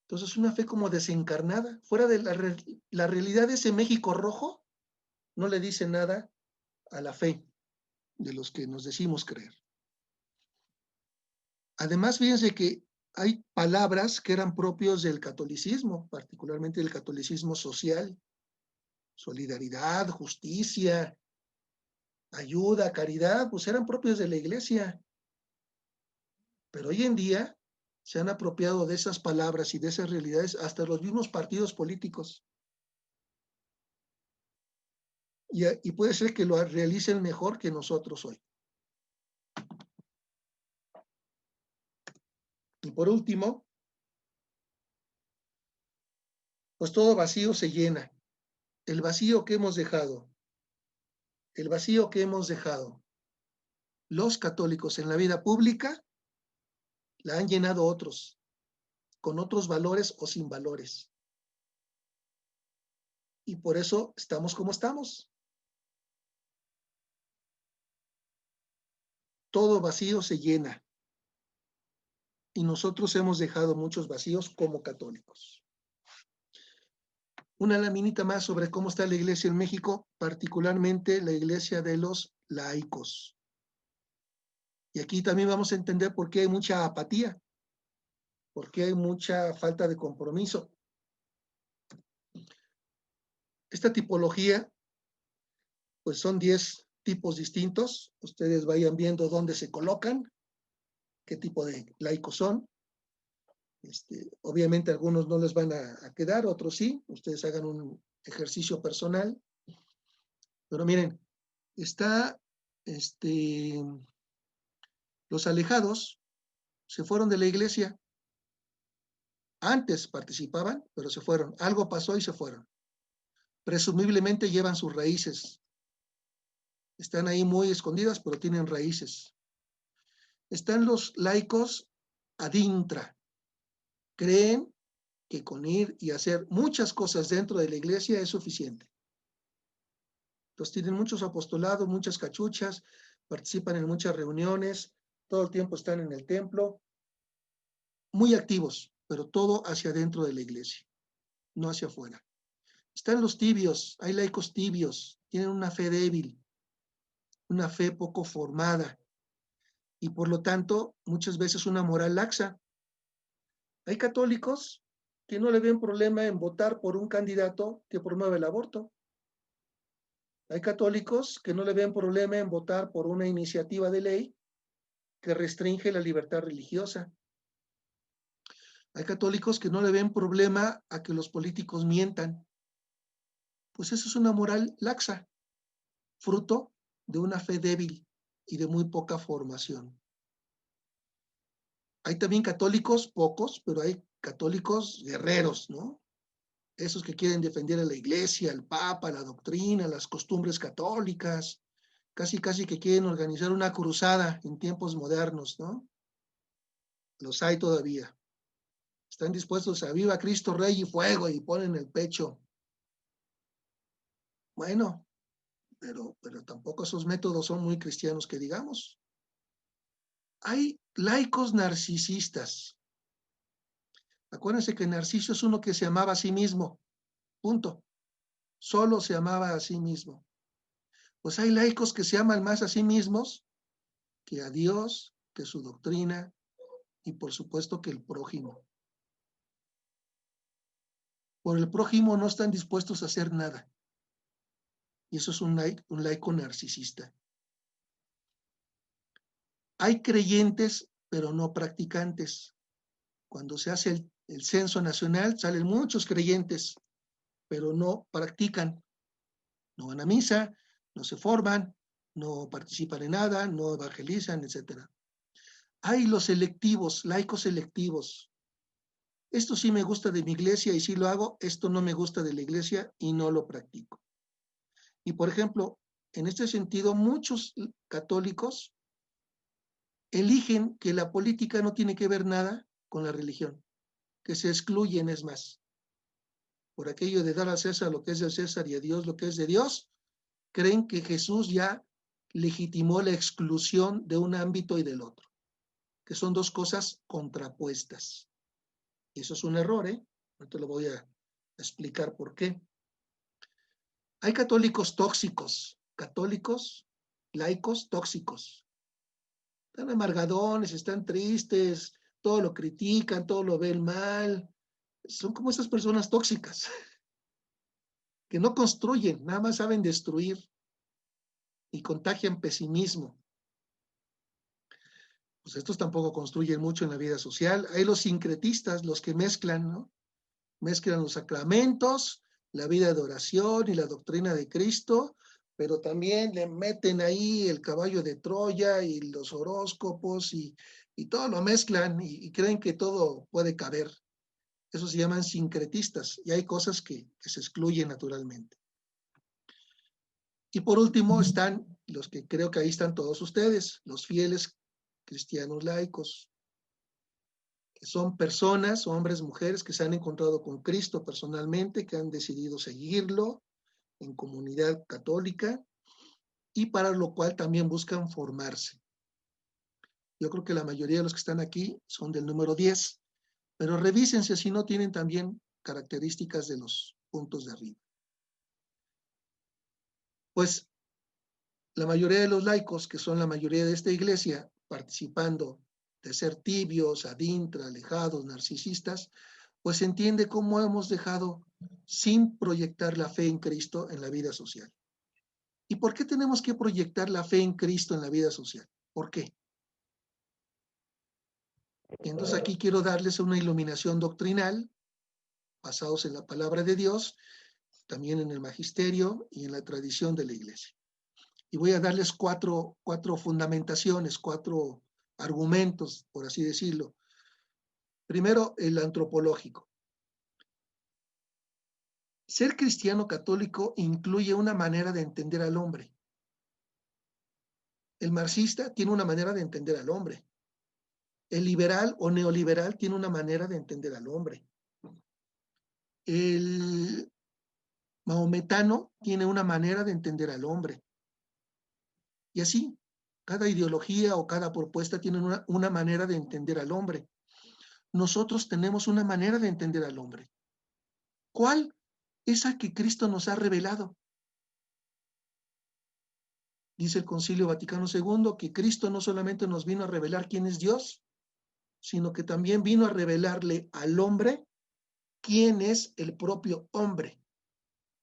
Entonces, una fe como desencarnada, fuera de la realidad de ese México rojo, no le dice nada a la fe de los que nos decimos creer. Además, fíjense que hay palabras que eran propios del catolicismo, particularmente del catolicismo social: solidaridad, justicia, ayuda, caridad, pues eran propios de la iglesia. Pero hoy en día se han apropiado de esas palabras y de esas realidades hasta los mismos partidos políticos. Y puede ser que lo realicen mejor que nosotros hoy. Y por último, pues todo vacío se llena. El vacío que hemos dejado, el vacío que hemos dejado los católicos en la vida pública, la han llenado otros, con otros valores o sin valores. Y por eso estamos como estamos. Todo vacío se llena. Y nosotros hemos dejado muchos vacíos como católicos. Una laminita más sobre cómo está la iglesia en México, particularmente la iglesia de los laicos. Y aquí también vamos a entender por qué hay mucha apatía, por qué hay mucha falta de compromiso. Esta tipología, pues son 10 tipos distintos. Ustedes vayan viendo dónde se colocan, qué tipo de laicos son. Obviamente algunos no les van a quedar, otros sí. Ustedes hagan un ejercicio personal. Pero miren, está los alejados se fueron de la iglesia. Antes participaban, pero se fueron. Algo pasó y se fueron. Presumiblemente llevan sus raíces. Están ahí muy escondidas, pero tienen raíces. Están los laicos ad intra. Creen que con ir y hacer muchas cosas dentro de la iglesia es suficiente. Entonces tienen muchos apostolados, muchas cachuchas, participan en muchas reuniones, todo el tiempo están en el templo, muy activos, pero todo hacia adentro de la iglesia, no hacia afuera. Están los tibios, hay laicos tibios, tienen una fe débil, una fe poco formada y por lo tanto muchas veces una moral laxa. Hay católicos que no le ven problema en votar por un candidato que promueve el aborto. Hay católicos que no le ven problema en votar por una iniciativa de ley que restringe la libertad religiosa. Hay católicos que no le ven problema a que los políticos mientan. Pues eso es una moral laxa, fruto de una fe débil y de muy poca formación. Hay también católicos, pocos, pero hay católicos guerreros, ¿no? Esos que quieren defender a la iglesia, al papa, la doctrina, las costumbres católicas, casi que quieren organizar una cruzada en tiempos modernos, ¿no? Los hay todavía. Están dispuestos a viva Cristo Rey y fuego y ponen el pecho. Bueno, pero tampoco esos métodos son muy cristianos que digamos. Hay laicos narcisistas. Acuérdense que Narciso es uno que se amaba a sí mismo, punto. Solo se amaba a sí mismo. Pues hay laicos que se aman más a sí mismos que a Dios, que su doctrina y por supuesto que el prójimo. Por el prójimo no están dispuestos a hacer nada. Y eso es un laico narcisista. Hay creyentes, pero no practicantes. Cuando se hace el censo nacional, salen muchos creyentes, pero no practican. No van a misa, no se forman, no participan en nada, no evangelizan, etc. Hay los selectivos, laicos selectivos. Esto sí me gusta de mi iglesia y sí lo hago, esto no me gusta de la iglesia y no lo practico. Y por ejemplo, en este sentido, muchos católicos eligen que la política no tiene que ver nada con la religión, que se excluyen, es más. Por aquello de dar a César lo que es de César y a Dios lo que es de Dios, creen que Jesús ya legitimó la exclusión de un ámbito y del otro, que son dos cosas contrapuestas. Y eso es un error, ¿eh? No te lo voy a explicar por qué. Hay católicos tóxicos, católicos laicos tóxicos. Están amargadones, están tristes, todo lo critican, todo lo ven mal. Son como esas personas tóxicas que no construyen, nada más saben destruir y contagian pesimismo. Pues estos tampoco construyen mucho en la vida social. Hay los sincretistas, los que mezclan, ¿no? Mezclan los sacramentos, la vida de oración y la doctrina de Cristo, pero también le meten ahí el caballo de Troya y los horóscopos y todo lo mezclan y creen que todo puede caber. Eso se llaman sincretistas y hay cosas que se excluyen naturalmente. Y por último están los que creo que ahí están todos ustedes, los fieles cristianos laicos, que son personas, hombres, mujeres que se han encontrado con Cristo personalmente, que han decidido seguirlo en comunidad católica y para lo cual también buscan formarse. Yo creo que la mayoría de los que están aquí son del número 10, pero revísense si no tienen también características de los puntos de arriba. Pues la mayoría de los laicos, que son la mayoría de esta iglesia, participando de ser tibios, adintra, alejados, narcisistas, pues se entiende cómo hemos dejado sin proyectar la fe en Cristo en la vida social. ¿Y por qué tenemos que proyectar la fe en Cristo en la vida social? ¿Por qué? Y entonces aquí quiero darles una iluminación doctrinal, basados en la palabra de Dios, también en el magisterio y en la tradición de la iglesia. Y voy a darles cuatro fundamentaciones, 4 argumentos, por así decirlo. Primero, el antropológico. Ser cristiano católico incluye una manera de entender al hombre. El marxista tiene una manera de entender al hombre. El liberal o neoliberal tiene una manera de entender al hombre. El maometano tiene una manera de entender al hombre. Y así, cada ideología o cada propuesta tiene una manera de entender al hombre. Nosotros tenemos una manera de entender al hombre. ¿Cuál? Esa que Cristo nos ha revelado. Dice el Concilio Vaticano II que Cristo no solamente nos vino a revelar quién es Dios, sino que también vino a revelarle al hombre quién es el propio hombre,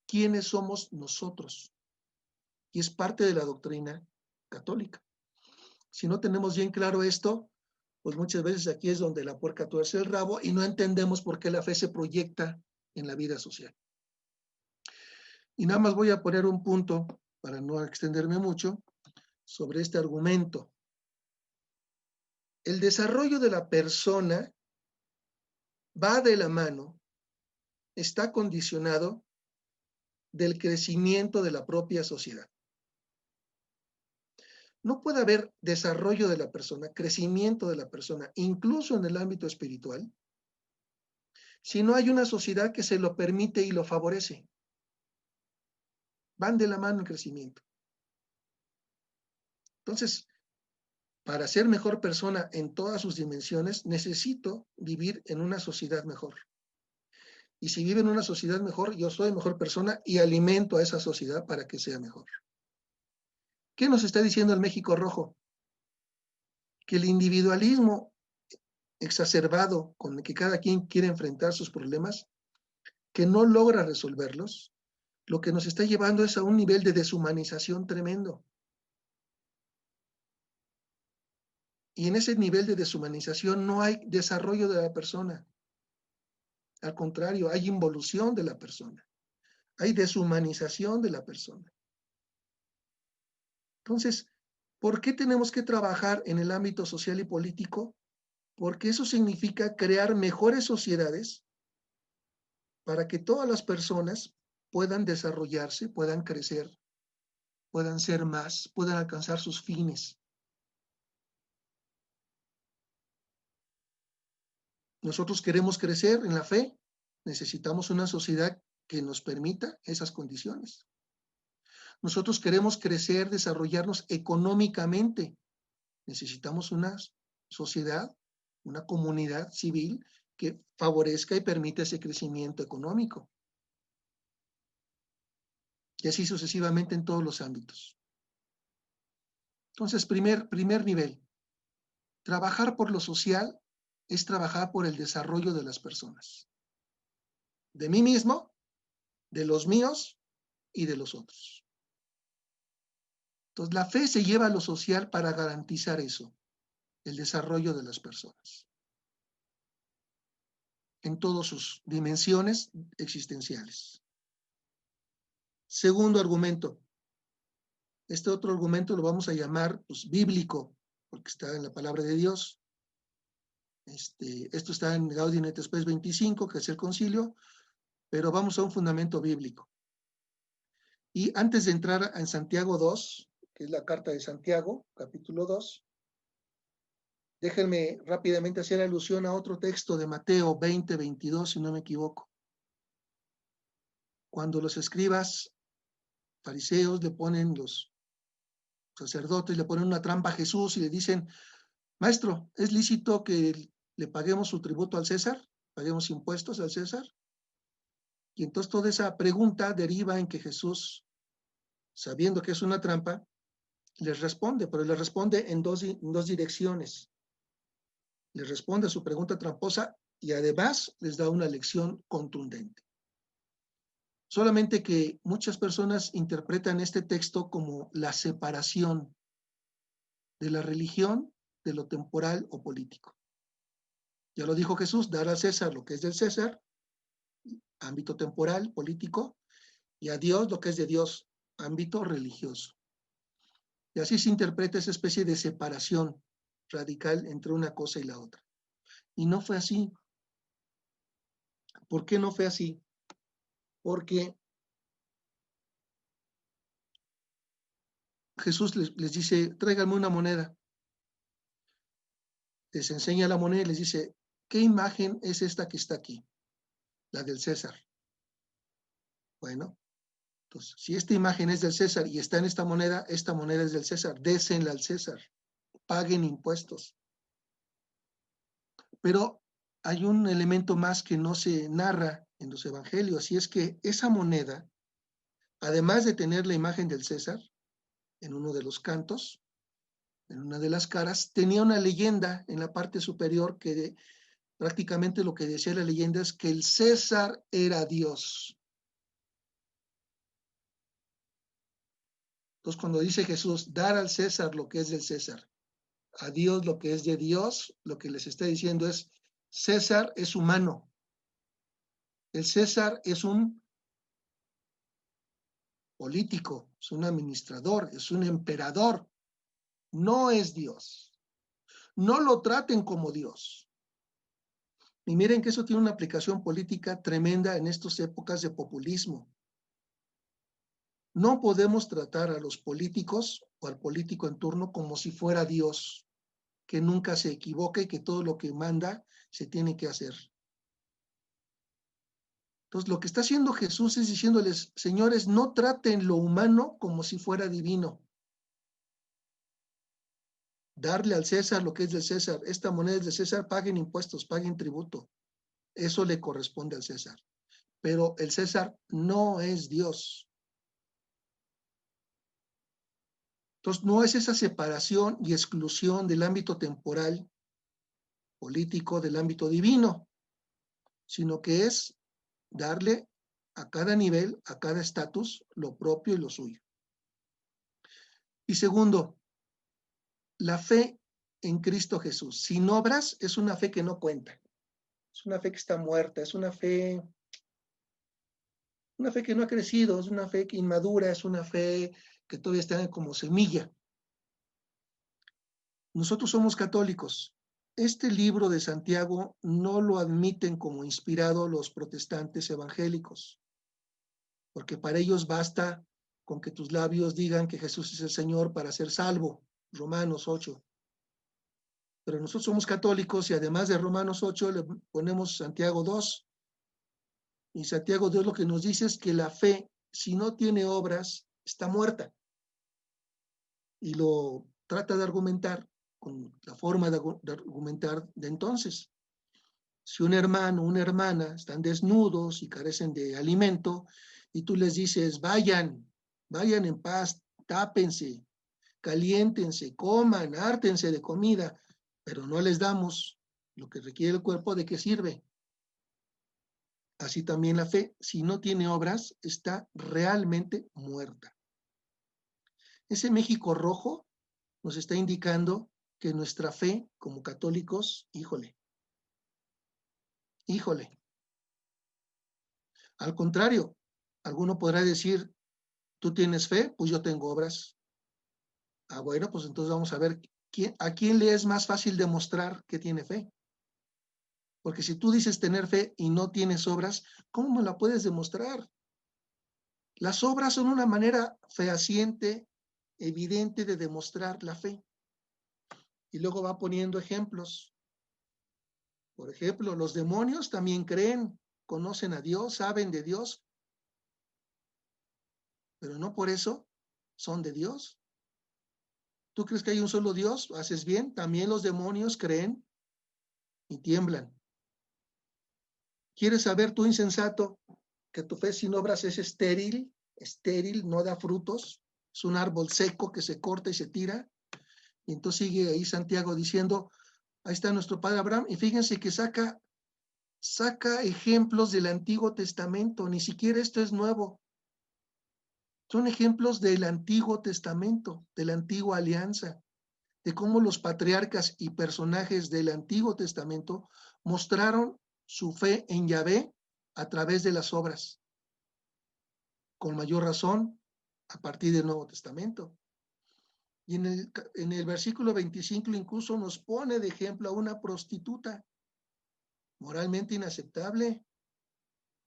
quiénes somos nosotros. Y es parte de la doctrina católica. Si no tenemos bien claro esto, pues muchas veces aquí es donde la puerca tuerce el rabo y no entendemos por qué la fe se proyecta en la vida social. Y nada más voy a poner un punto, para no extenderme mucho, sobre este argumento. El desarrollo de la persona va de la mano, está condicionado del crecimiento de la propia sociedad. No puede haber desarrollo de la persona, crecimiento de la persona, incluso en el ámbito espiritual, si no hay una sociedad que se lo permite y lo favorece. Van de la mano el crecimiento. Entonces, para ser mejor persona en todas sus dimensiones, necesito vivir en una sociedad mejor. Y si vivo en una sociedad mejor, yo soy mejor persona y alimento a esa sociedad para que sea mejor. ¿Qué nos está diciendo el México Rojo? Que el individualismo exacerbado con el que cada quien quiere enfrentar sus problemas, que no logra resolverlos, lo que nos está llevando es a un nivel de deshumanización tremendo. Y en ese nivel de deshumanización no hay desarrollo de la persona. Al contrario, hay involución de la persona. Hay deshumanización de la persona. Entonces, ¿por qué tenemos que trabajar en el ámbito social y político? Porque eso significa crear mejores sociedades para que todas las personas puedan desarrollarse, puedan crecer, puedan ser más, puedan alcanzar sus fines. Nosotros queremos crecer en la fe, necesitamos una sociedad que nos permita esas condiciones. Nosotros queremos crecer, desarrollarnos económicamente, necesitamos una sociedad, una comunidad civil que favorezca y permita ese crecimiento económico. Y así sucesivamente en todos los ámbitos. Entonces, primer nivel, trabajar por lo social es trabajar por el desarrollo de las personas. De mí mismo, de los míos y de los otros. Entonces, la fe se lleva a lo social para garantizar eso, el desarrollo de las personas. En todas sus dimensiones existenciales. Segundo argumento. Este otro argumento lo vamos a llamar pues, bíblico, porque está en la palabra de Dios. Esto está en Gaudium et Spes 25, que es el concilio, pero vamos a un fundamento bíblico. Y antes de entrar en Santiago 2, que es la carta de Santiago, capítulo 2, déjenme rápidamente hacer alusión a otro texto de Mateo 20, 22, si no me equivoco. Cuando los escribas fariseos le ponen, los sacerdotes le ponen una trampa a Jesús y le dicen, maestro, ¿es lícito que le paguemos su tributo al César? ¿Paguemos impuestos al César? Y entonces toda esa pregunta deriva en que Jesús, sabiendo que es una trampa, les responde, pero les responde en dos direcciones. Les responde a su pregunta tramposa y además les da una lección contundente. Solamente que muchas personas interpretan este texto como la separación de la religión de lo temporal o político. Ya lo dijo Jesús, dar al César lo que es del César, ámbito temporal, político, y a Dios lo que es de Dios, ámbito religioso. Y así se interpreta esa especie de separación radical entre una cosa y la otra. Y no fue así. ¿Por qué no fue así? Porque Jesús les dice, tráiganme una moneda. Les enseña la moneda y les dice, ¿qué imagen es esta que está aquí? La del César. Bueno, entonces, si esta imagen es del César y está en esta moneda es del César, désenla al César, paguen impuestos. Pero hay un elemento más que no se narra en los evangelios, y es que esa moneda, además de tener la imagen del César, en uno de los cantos, en una de las caras, tenía una leyenda en la parte superior que prácticamente lo que decía la leyenda es que el César era Dios. Entonces, cuando dice Jesús, dar al César lo que es del César, a Dios lo que es de Dios, lo que les está diciendo es, César es humano. El César es un político, es un administrador, es un emperador. No es Dios. No lo traten como Dios. Y miren que eso tiene una aplicación política tremenda en estas épocas de populismo. No podemos tratar a los políticos o al político en turno como si fuera Dios, que nunca se equivoca y que todo lo que manda se tiene que hacer. Entonces, lo que está haciendo Jesús es diciéndoles, señores, no traten lo humano como si fuera divino. darle al César lo que es del César. Esta moneda es de César, paguen impuestos, paguen tributo. Eso le corresponde al César. Pero el César no es Dios. Entonces, no es esa separación y exclusión del ámbito temporal, político, del ámbito divino, sino que es darle a cada nivel, a cada estatus, lo propio y lo suyo. Y segundo, la fe en Cristo Jesús, sin obras, es una fe que no cuenta. Es una fe que está muerta, es una fe que no ha crecido, es una fe que inmadura, es una fe que todavía está como semilla. Nosotros somos católicos. Este libro de Santiago no lo admiten como inspirado los protestantes evangélicos, porque para ellos basta con que tus labios digan que Jesús es el Señor para ser salvo, Romanos 8. Pero nosotros somos católicos y además de Romanos 8 le ponemos Santiago 2. Y Santiago 2 lo que nos dice es que la fe, si no tiene obras, está muerta. Y lo trata de argumentar con la forma de argumentar de entonces. Si un hermano o una hermana están desnudos y carecen de alimento, y tú les dices, vayan en paz, tápense, caliéntense, coman, hártense de comida, pero no les damos lo que requiere el cuerpo, ¿de qué sirve? Así también la fe, si no tiene obras, está realmente muerta. Ese México rojo nos está indicando que nuestra fe como católicos, híjole. Al contrario, alguno podrá decir, ¿tú tienes fe? Pues yo tengo obras. Ah, bueno, pues entonces vamos a ver a quién le es más fácil demostrar que tiene fe. Porque si tú dices tener fe y no tienes obras, ¿cómo me la puedes demostrar? Las obras son una manera fehaciente, evidente de demostrar la fe. Y luego va poniendo ejemplos. Por ejemplo, los demonios también creen, conocen a Dios, saben de Dios, pero no por eso son de Dios. ¿Tú crees que hay un solo Dios? ¿Haces bien? También los demonios creen y tiemblan. ¿Quieres saber tú, insensato, que tu fe sin obras es estéril, no da frutos? Es un árbol seco que se corta y se tira. Y entonces sigue ahí Santiago diciendo, ahí está nuestro padre Abraham, y fíjense que saca ejemplos del Antiguo Testamento, ni siquiera esto es nuevo. Son ejemplos del Antiguo Testamento, de la Antigua Alianza, de cómo los patriarcas y personajes del Antiguo Testamento mostraron su fe en Yahvé a través de las obras. Con mayor razón, a partir del Nuevo Testamento. Y en el versículo 25 incluso nos pone de ejemplo a una prostituta, moralmente inaceptable.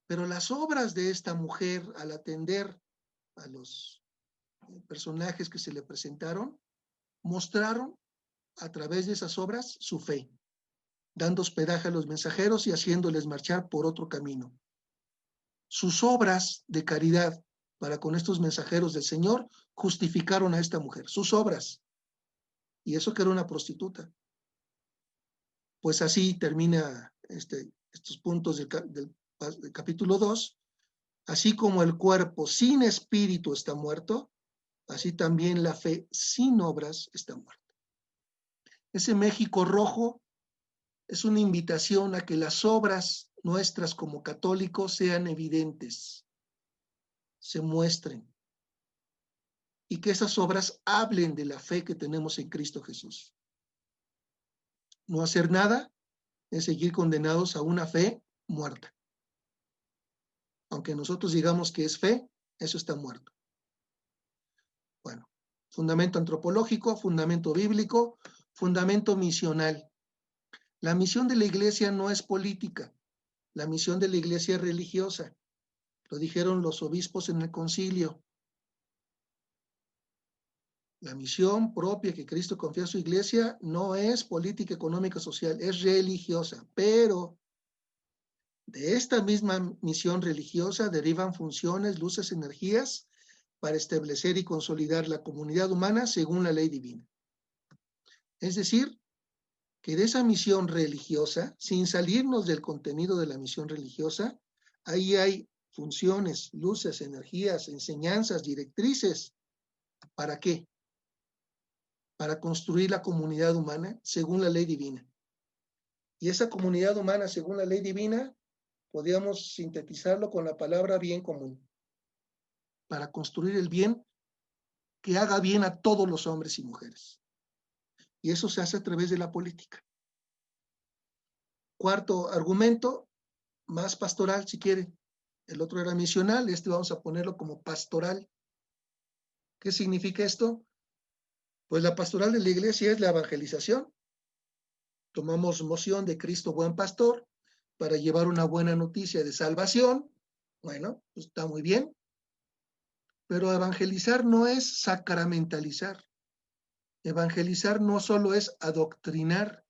Pero las obras de esta mujer al atender a los personajes que se le presentaron, mostraron a través de esas obras su fe, dando hospedaje a los mensajeros y haciéndoles marchar por otro camino. Sus obras de caridad para con estos mensajeros del Señor justificaron a esta mujer, sus obras, y eso que era una prostituta. Pues así termina estos puntos del capítulo 2, así como el cuerpo sin espíritu está muerto, así también la fe sin obras está muerta. Ese México rojo es una invitación a que las obras nuestras como católicos sean evidentes, se muestren, y que esas obras hablen de la fe que tenemos en Cristo Jesús. No hacer nada es seguir condenados a una fe muerta. Aunque nosotros digamos que es fe, eso está muerto. Bueno, fundamento antropológico, fundamento bíblico, fundamento misional. La misión de la iglesia no es política, la misión de la iglesia es religiosa. Lo dijeron los obispos en el concilio. La misión propia que Cristo confía a su iglesia no es política, económica, social, es religiosa, pero de esta misma misión religiosa derivan funciones, luces, energías para establecer y consolidar la comunidad humana según la ley divina. Es decir, que de esa misión religiosa, sin salirnos del contenido de la misión religiosa, ahí hay funciones, luces, energías, enseñanzas, directrices. ¿Para qué? Para construir la comunidad humana según la ley divina. Y esa comunidad humana según la ley divina, podríamos sintetizarlo con la palabra bien común. Para construir el bien que haga bien a todos los hombres y mujeres. Y eso se hace a través de la política. Cuarto argumento, más pastoral si quiere. El otro era misional, este vamos a ponerlo como pastoral. ¿Qué significa esto? Pues la pastoral de la iglesia es la evangelización. Tomamos moción de Cristo buen pastor para llevar una buena noticia de salvación. Bueno, pues está muy bien. Pero evangelizar no es sacramentalizar. Evangelizar no solo es adoctrinar.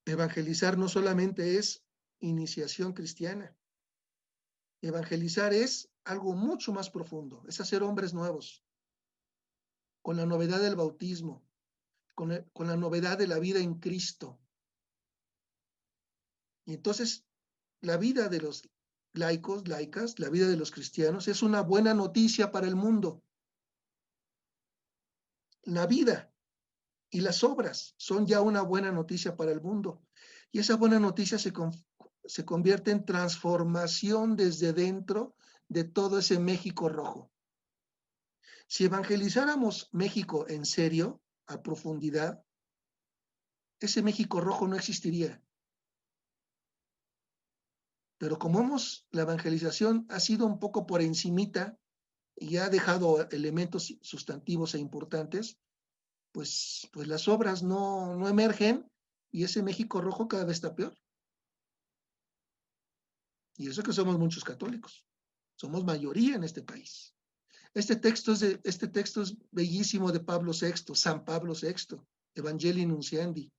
Evangelizar no solamente es iniciación cristiana. Evangelizar es algo mucho más profundo, es hacer hombres nuevos, con la novedad del bautismo, con la novedad de la vida en Cristo. Y entonces, la vida de los laicos, laicas, la vida de los cristianos es una buena noticia para el mundo. La vida y las obras son ya una buena noticia para el mundo. Y esa buena noticia se convierte en transformación desde dentro de todo ese México rojo. Si evangelizáramos México en serio, a profundidad, ese México rojo no existiría. Pero como la evangelización ha sido un poco por encimita y ha dejado elementos sustantivos e importantes, pues las obras no emergen y ese México rojo cada vez está peor. Y eso que somos muchos católicos. Somos mayoría en este país. Este texto es bellísimo de Pablo VI, San Pablo VI, Evangelii Nunciandi,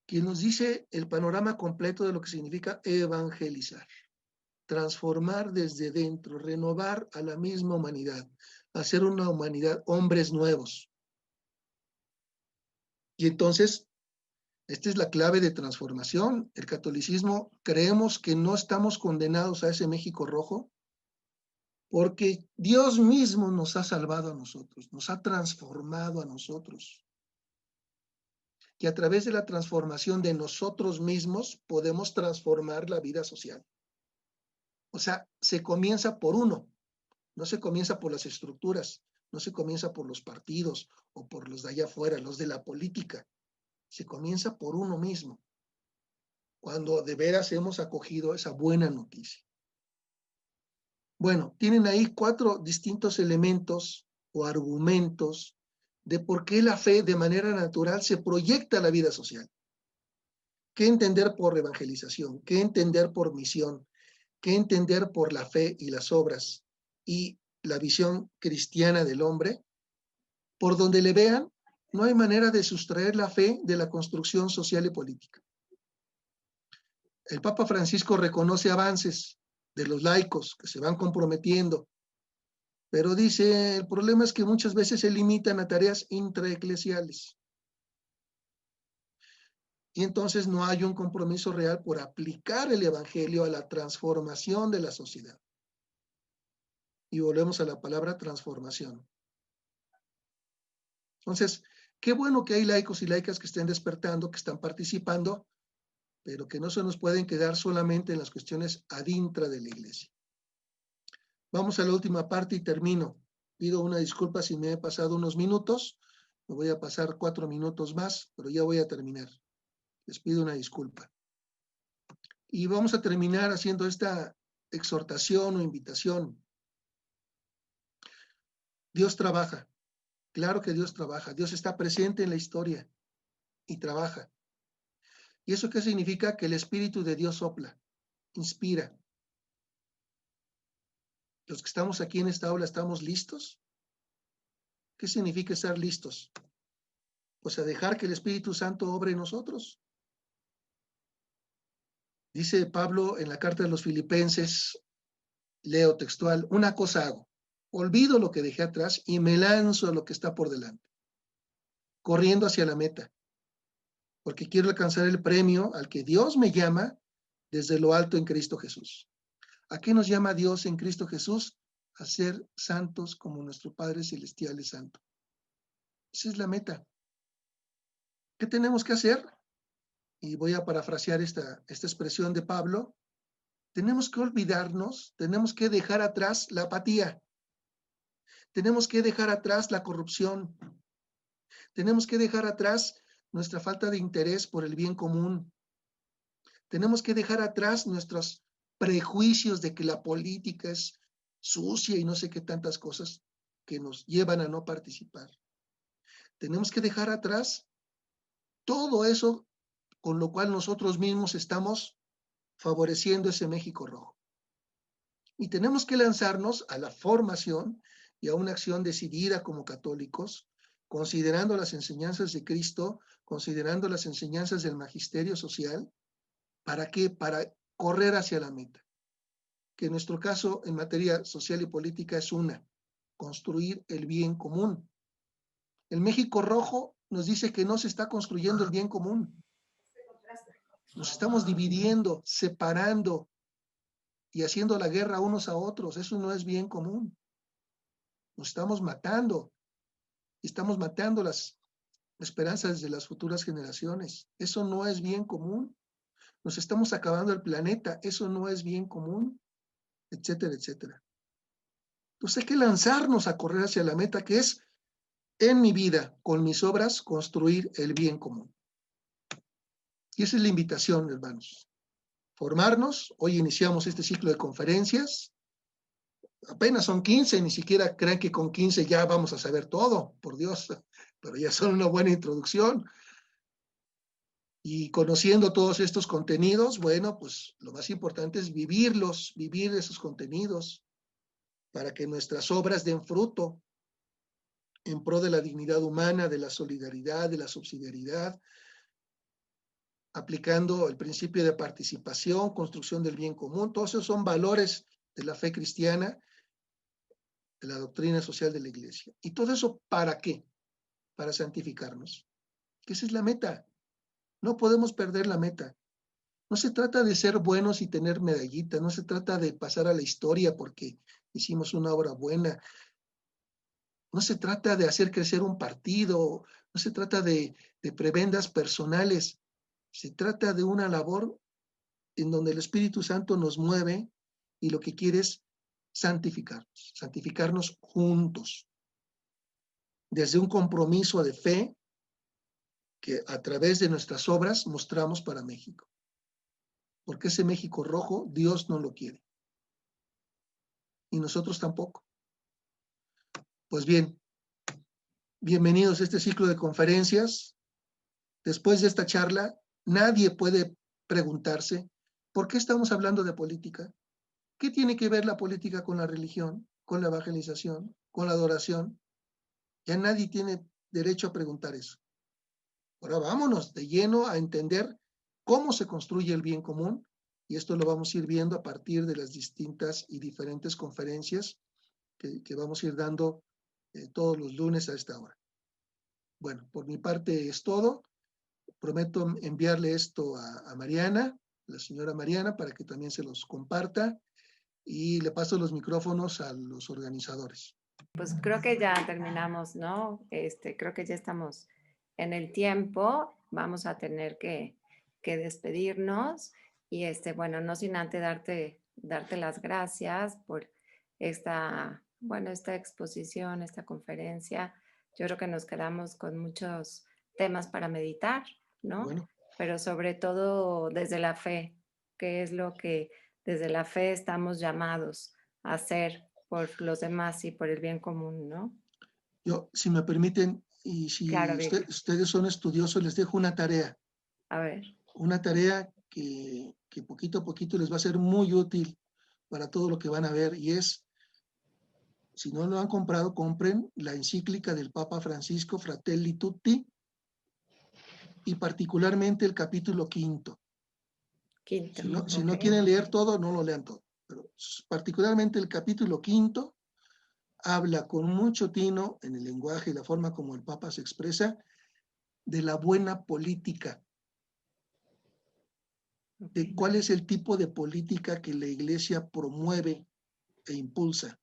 quien nos dice el panorama completo de lo que significa evangelizar, transformar desde dentro, renovar a la misma humanidad, hacer una humanidad, hombres nuevos. Y entonces, esta es la clave de transformación. El catolicismo, creemos que no estamos condenados a ese México rojo, porque Dios mismo nos ha salvado a nosotros, nos ha transformado a nosotros. Que a través de la transformación de nosotros mismos podemos transformar la vida social. O sea, se comienza por uno, no se comienza por las estructuras, no se comienza por los partidos o por los de allá afuera, los de la política. Se comienza por uno mismo, cuando de veras hemos acogido esa buena noticia. Bueno, tienen ahí 4 distintos elementos o argumentos de por qué la fe de manera natural se proyecta a la vida social. ¿Qué entender por evangelización? ¿Qué entender por misión? ¿Qué entender por la fe y las obras y la visión cristiana del hombre? Por donde le vean, no hay manera de sustraer la fe de la construcción social y política. El Papa Francisco reconoce avances de los laicos que se van comprometiendo, pero dice, el problema es que muchas veces se limitan a tareas intraeclesiales. Y entonces no hay un compromiso real por aplicar el evangelio a la transformación de la sociedad. Y volvemos a la palabra transformación. Entonces, qué bueno que hay laicos y laicas que estén despertando, que están participando, pero que no se nos pueden quedar solamente en las cuestiones ad intra de la iglesia. Vamos a la última parte y termino. Pido una disculpa si me he pasado unos minutos. Me voy a pasar 4 minutos más, pero ya voy a terminar. Les pido una disculpa. Y vamos a terminar haciendo esta exhortación o invitación. Dios trabaja. Claro que Dios trabaja. Dios está presente en la historia y trabaja. ¿Y eso qué significa? Que el Espíritu de Dios sopla, inspira. Los que estamos aquí en esta aula, ¿estamos listos? ¿Qué significa estar listos? Pues a dejar que el Espíritu Santo obre en nosotros. Dice Pablo en la carta de los Filipenses, leo textual, una cosa hago, olvido lo que dejé atrás y me lanzo a lo que está por delante. corriendo hacia la meta, porque quiero alcanzar el premio al que Dios me llama desde lo alto en Cristo Jesús. ¿A qué nos llama Dios en Cristo Jesús? A ser santos como nuestro Padre Celestial es santo. Esa es la meta. ¿Qué tenemos que hacer? Y voy a parafrasear esta expresión de Pablo. Tenemos que olvidarnos, tenemos que dejar atrás la apatía, tenemos que dejar atrás la corrupción, tenemos que dejar atrás nuestra falta de interés por el bien común, tenemos que dejar atrás nuestros prejuicios de que la política es sucia y no sé qué tantas cosas que nos llevan a no participar. Tenemos que dejar atrás todo eso con lo cual nosotros mismos estamos favoreciendo ese México rojo. Y tenemos que lanzarnos a la formación y a una acción decidida como católicos, considerando las enseñanzas de Cristo, considerando las enseñanzas del magisterio social. ¿Para qué? Para correr hacia la meta. Que en nuestro caso, en materia social y política, es construir el bien común. El México rojo nos dice que no se está construyendo el bien común. Nos estamos dividiendo, separando y haciendo la guerra unos a otros. Eso no es bien común. Nos estamos matando. Estamos matando las esperanzas de las futuras generaciones. Eso no es bien común. Nos estamos acabando el planeta. Eso no es bien común, etcétera, etcétera. Entonces hay que lanzarnos a correr hacia la meta, que es, en mi vida, con mis obras, construir el bien común. Y esa es la invitación, hermanos. Formarnos. Hoy iniciamos este ciclo de conferencias. Apenas son 15, ni siquiera crean que con 15 ya vamos a saber todo, por Dios, pero ya son una buena introducción. Y conociendo todos estos contenidos, bueno, pues lo más importante es vivirlos, vivir esos contenidos, para que nuestras obras den fruto en pro de la dignidad humana, de la solidaridad, de la subsidiariedad, aplicando el principio de participación, construcción del bien común. Todos esos son valores de la fe cristiana, de la doctrina social de la Iglesia. ¿Y todo eso para qué? Para santificarnos. Que esa es la meta. No podemos perder la meta. No se trata de ser buenos y tener medallitas, no se trata de pasar a la historia porque hicimos una obra buena. No se trata de hacer crecer un partido, no se trata de prebendas personales. Se trata de una labor en donde el Espíritu Santo nos mueve y lo que quiere es santificarnos juntos, desde un compromiso de fe que a través de nuestras obras mostramos para México. Porque ese México rojo, Dios no lo quiere. Y nosotros tampoco. Pues bien, bienvenidos a este ciclo de conferencias. Después de esta charla, nadie puede preguntarse, ¿por qué estamos hablando de política? ¿Qué tiene que ver la política con la religión, con la evangelización, con la adoración? Ya nadie tiene derecho a preguntar eso. Ahora vámonos de lleno a entender cómo se construye el bien común, y esto lo vamos a ir viendo a partir de las distintas y diferentes conferencias que vamos a ir dando todos los lunes a esta hora. Bueno, por mi parte es todo. Prometo enviarle esto a Mariana, la señora Mariana, para que también se los comparta, y le paso los micrófonos a los organizadores. Pues creo que ya terminamos, ¿no? Creo que ya estamos en el tiempo. Vamos a tener que despedirnos y bueno, no sin antes darte las gracias por esta exposición, esta conferencia. Yo creo que nos quedamos con muchos temas para meditar, ¿no? Bueno. Pero sobre todo desde la fe, que es lo que desde la fe estamos llamados a hacer por los demás y por el bien común, ¿no? Yo, si me permiten, y si claro, ustedes son estudiosos, les dejo una tarea. A ver. Una tarea que poquito a poquito les va a ser muy útil para todo lo que van a ver, y es, si no lo han comprado, compren la encíclica del Papa Francisco, Fratelli Tutti, y particularmente el capítulo 5. Si no quieren leer todo, no lo lean todo, pero particularmente el capítulo 5 habla con mucho tino en el lenguaje y la forma como el Papa se expresa de la buena política, de cuál es el tipo de política que la Iglesia promueve e impulsa.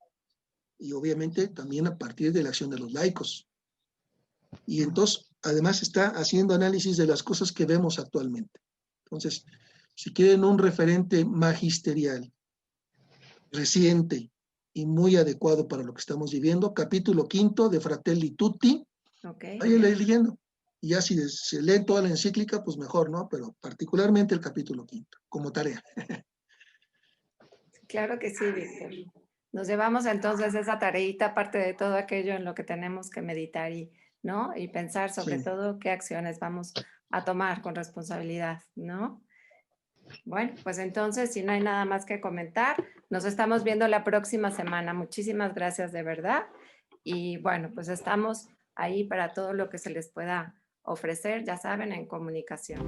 Y obviamente también a partir de la acción de los laicos. Y entonces, además está haciendo análisis de las cosas que vemos actualmente. Entonces, si quieren un referente magisterial, reciente y muy adecuado para lo que estamos viviendo, capítulo 5 de Fratelli Tutti, vayan leyendo. Y ya si se leen toda la encíclica, pues mejor, ¿no? Pero particularmente el capítulo 5, como tarea. Claro que sí, Víctor. Nos llevamos entonces esa tareita, aparte de todo aquello en lo que tenemos que meditar y, ¿no? Y pensar sobre Sí. todo qué acciones vamos a tomar con responsabilidad, ¿no? Bueno, pues entonces, si no hay nada más que comentar, nos estamos viendo la próxima semana. Muchísimas gracias de verdad. Y bueno, pues estamos ahí para todo lo que se les pueda ofrecer, ya saben, en comunicación.